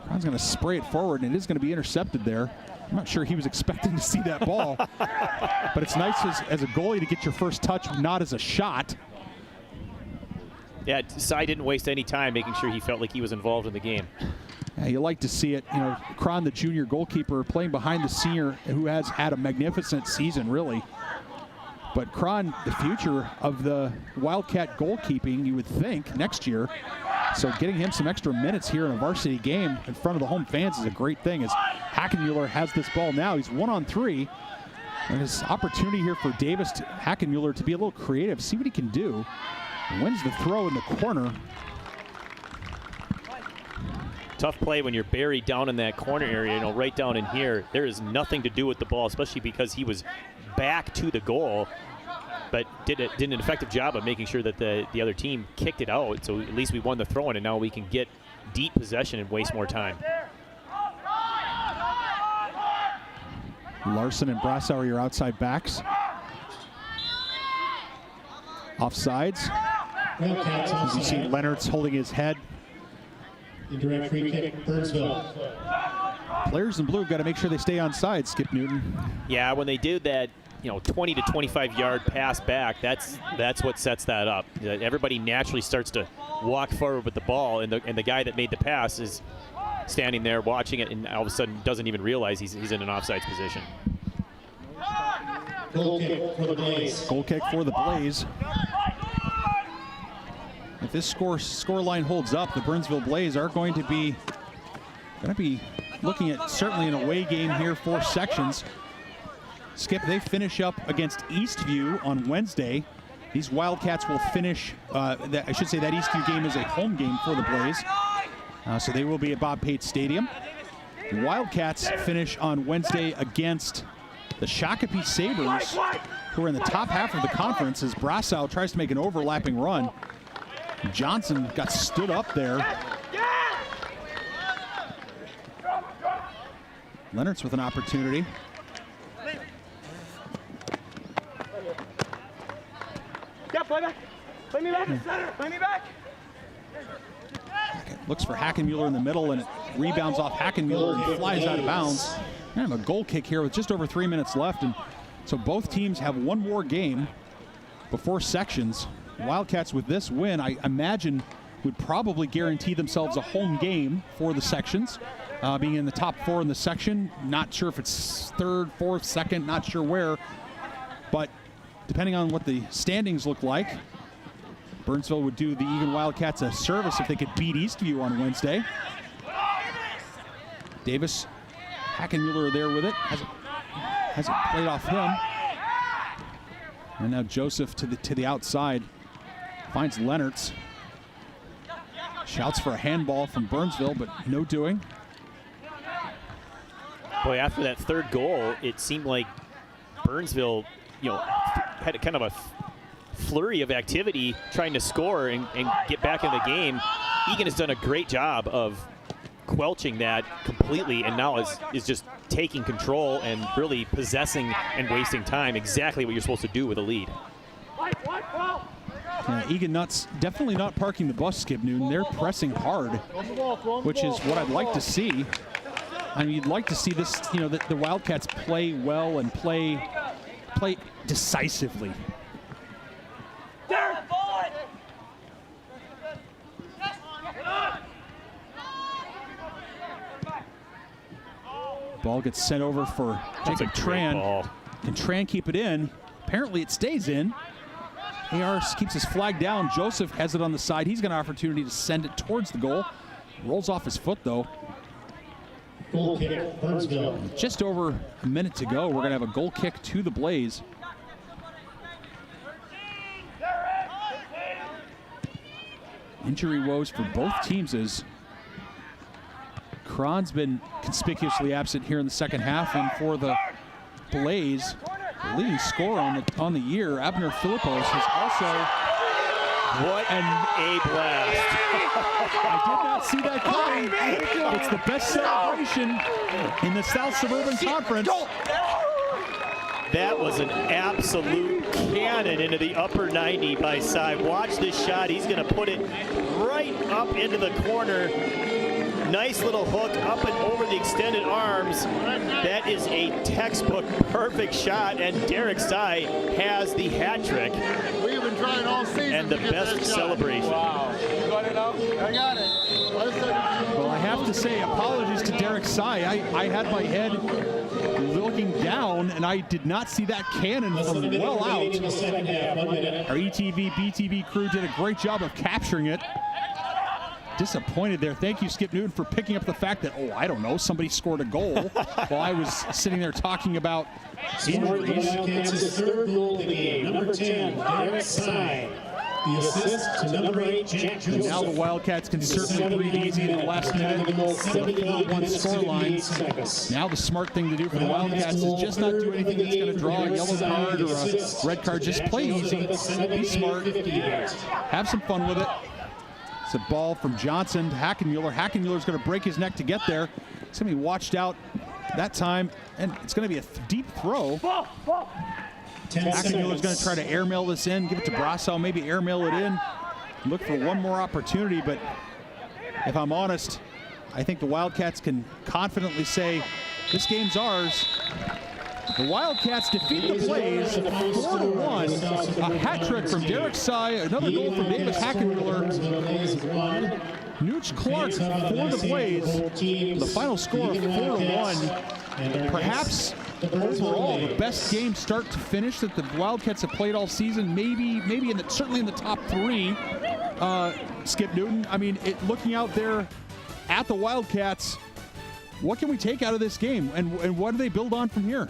Cron's going to spray it forward, and it is going to be intercepted there. I'm not sure he was expecting to see that ball, but it's nice as a goalie to get your first touch, not as a shot. Yeah, Cy didn't waste any time making sure he felt like he was involved in the game. Yeah, you like to see it. Cron, the junior goalkeeper, playing behind the senior, who has had a magnificent season, really. But Cron, the future of the Wildcat goalkeeping, you would think, next year. So getting him some extra minutes here in a varsity game in front of the home fans is a great thing, as Hackenmuller has this ball now. He's 1-on-3. And his opportunity here for Hackenmuller to be a little creative, see what he can do. Wins the throw in the corner. tough play when you're buried down in that corner area, you know, right down in here. There is nothing to do with the ball, especially because he was back to the goal, but did an effective job of making sure that the other team kicked it out. So at least we won the throw-in, and now we can get deep possession and waste more time. Larson and Brassau are your outside backs. Offsides. As you see Leonard's holding his head. Indirect free kick, Burnsville. Players in blue have got to make sure they stay on side, Skip Newton. Yeah, when they do that, 20 to 25 yard pass back, that's what sets that up. Everybody naturally starts to walk forward with the ball, and the guy that made the pass is standing there watching it, and all of a sudden doesn't even realize he's in an offsides position. Goal kick for the Blaze. Goal kick for the Blaze. If this score line holds up, the Burnsville Blaze are going to be looking at certainly an away game here for sections. Skip, they finish up against Eastview on Wednesday. These Wildcats will finish, that Eastview game is a home game for the Blaze. So they will be at Bob Pate Stadium. The Wildcats finish on Wednesday against the Shakopee Sabres, who are in the top half of the conference as Brassau tries to make an overlapping run. Johnson got stood up there. Leonard's with an opportunity. Yeah, play back. Play me back. Center. Play me back. Looks for Hackenmuller in the middle, and it rebounds off Hackenmuller and flies out of bounds. We have a goal kick here with just over 3 minutes left, and so both teams have one more game before sections. Wildcats with this win, I imagine, would probably guarantee themselves a home game for the sections, being in the top 4 in the section. Not sure if it's third, fourth, second, not sure where, but depending on what the standings look like, Burnsville would do the Eagan Wildcats a service if they could beat Eastview on Wednesday. Davis, Hackenmuller there with it, has it played off him. And now Joseph to the outside, finds Leonards. Shouts for a handball from Burnsville, but no doing. Boy, after that third goal, it seemed like Burnsville, had a kind of a flurry of activity trying to score and get back in the game. Eagan has done a great job of quelching that completely, and now is just taking control and really possessing and wasting time. Exactly what you're supposed to do with a lead. Eagan definitely not parking the bus, Skip Newton. They're pressing hard, which is what I'd like to see. I mean, you'd like to see this, the Wildcats play well and play decisively. Ball gets sent over for Jacob Tran. Can Tran keep it in? Apparently it stays in. AR keeps his flag down. Joseph has it on the side. He's got an opportunity to send it towards the goal. Rolls off his foot, though. Goal kick, Burnsville. Just over a minute to go. We're going to have a goal kick to the Blaze. Injury woes for both teams as Cron's been conspicuously absent here in the second half, and for the Blaze, the leading scorer on the year, Abner Philippos, has also. What a blast! I did not see that coming. It's the best celebration in the South Suburban Conference. That was an absolute cannon into the upper 90 by Cy. Watch this shot. He's going to put it right up into the corner. Nice little hook up and over the extended arms. That is a textbook perfect shot, and Derek Cy has the hat trick. We've been trying all season and the best celebration. Wow. You got it up? I got it. Well, I have to say, apologies to Derek Cy. I had my head looking down, and I did not see that cannon from well out. Our ETV, BTV crew did a great job of capturing it. Disappointed there. Thank you, Skip Newton, for picking up the fact that, I don't know, somebody scored a goal while I was sitting there talking about injuries. Wildcats' third goal of the game, number 10, Derek Cy. The assist to number 8, Jack And Joseph. now the Wildcats can certainly breathe easy in the last minute. The 4-1 scoreline. Now the smart thing to do for the Wildcats is just not do anything that's going to draw a yellow card or a red card. Just play easy, be smart, have some fun with it. It's a ball from Johnson to Hackenmuller. Hackenmuller's going to break his neck to get there. It's going to be watched out that time, and it's going to be a deep throw. Hackenmuller's going to try to airmail this in, give it to Brasso, maybe airmail it in. Look for one more opportunity, but if I'm honest, I think the Wildcats can confidently say, this game's ours. The Wildcats defeat the Blaze 4-1. A hat trick from Derek Sy, another goal from Davis Hackenmuller. Nooch Clark for the Blaze. The final score of 4-1. Perhaps overall the best game start to finish that the Wildcats have played all season. Maybe certainly in the top 3. Skip Newton. I mean, looking out there at the Wildcats, what can we take out of this game, and what do they build on from here?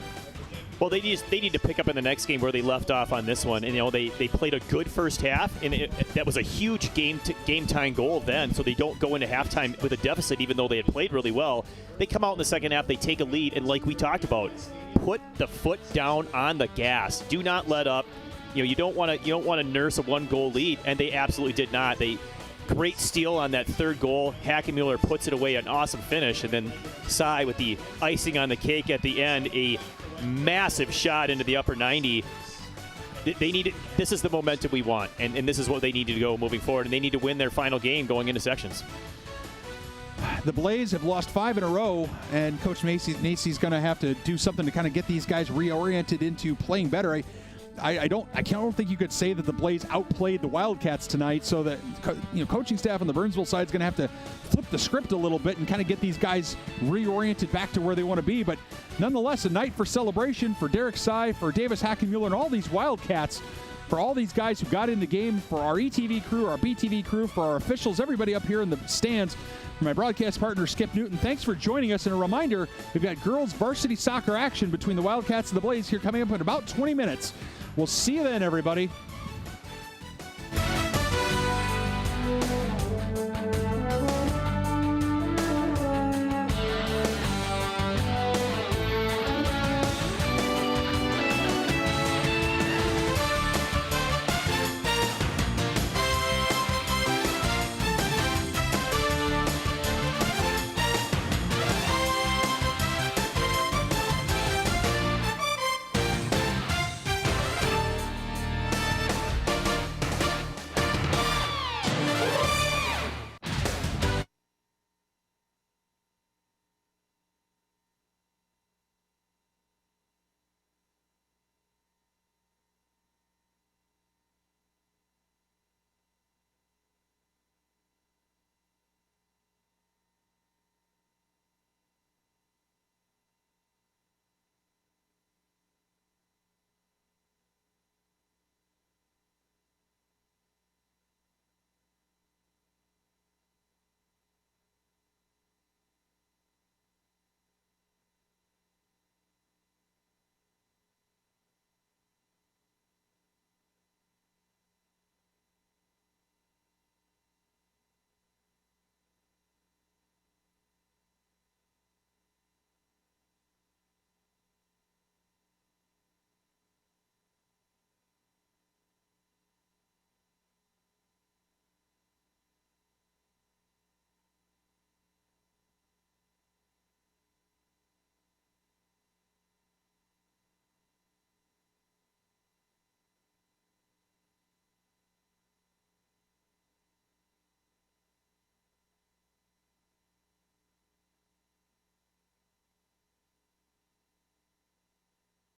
Well, they need to pick up in the next game where they left off on this one. And, they played a good first half, and that was a huge game-time goal then, so they don't go into halftime with a deficit even though they had played really well. They come out in the second half, they take a lead, and like we talked about, put the foot down on the gas. Do not let up. You don't want to nurse a 1-goal lead, and they absolutely did not. Great steal on that third goal. Hackenmuller puts it away, an awesome finish, and then Sy with the icing on the cake at the end, a massive shot into the upper 90. They need it. This is the momentum we want, and this is what they need to go moving forward, and they need to win their final game going into sections. The Blaze have lost 5 in a row, and Coach Macy's going to have to do something to kind of get these guys reoriented into playing better. I don't think you could say that the Blaze outplayed the Wildcats tonight, so that coaching staff on the Burnsville side is going to have to flip the script a little bit and kind of get these guys reoriented back to where they want to be. But nonetheless, a night for celebration for Derek Sy, for Davis Hackenmuller, and all these Wildcats, for all these guys who got in the game, for our ETV crew, our BTV crew, for our officials, everybody up here in the stands. For my broadcast partner, Skip Newton, thanks for joining us. And a reminder, we've got girls varsity soccer action between the Wildcats and the Blaze here coming up in about 20 minutes. We'll see you then, everybody.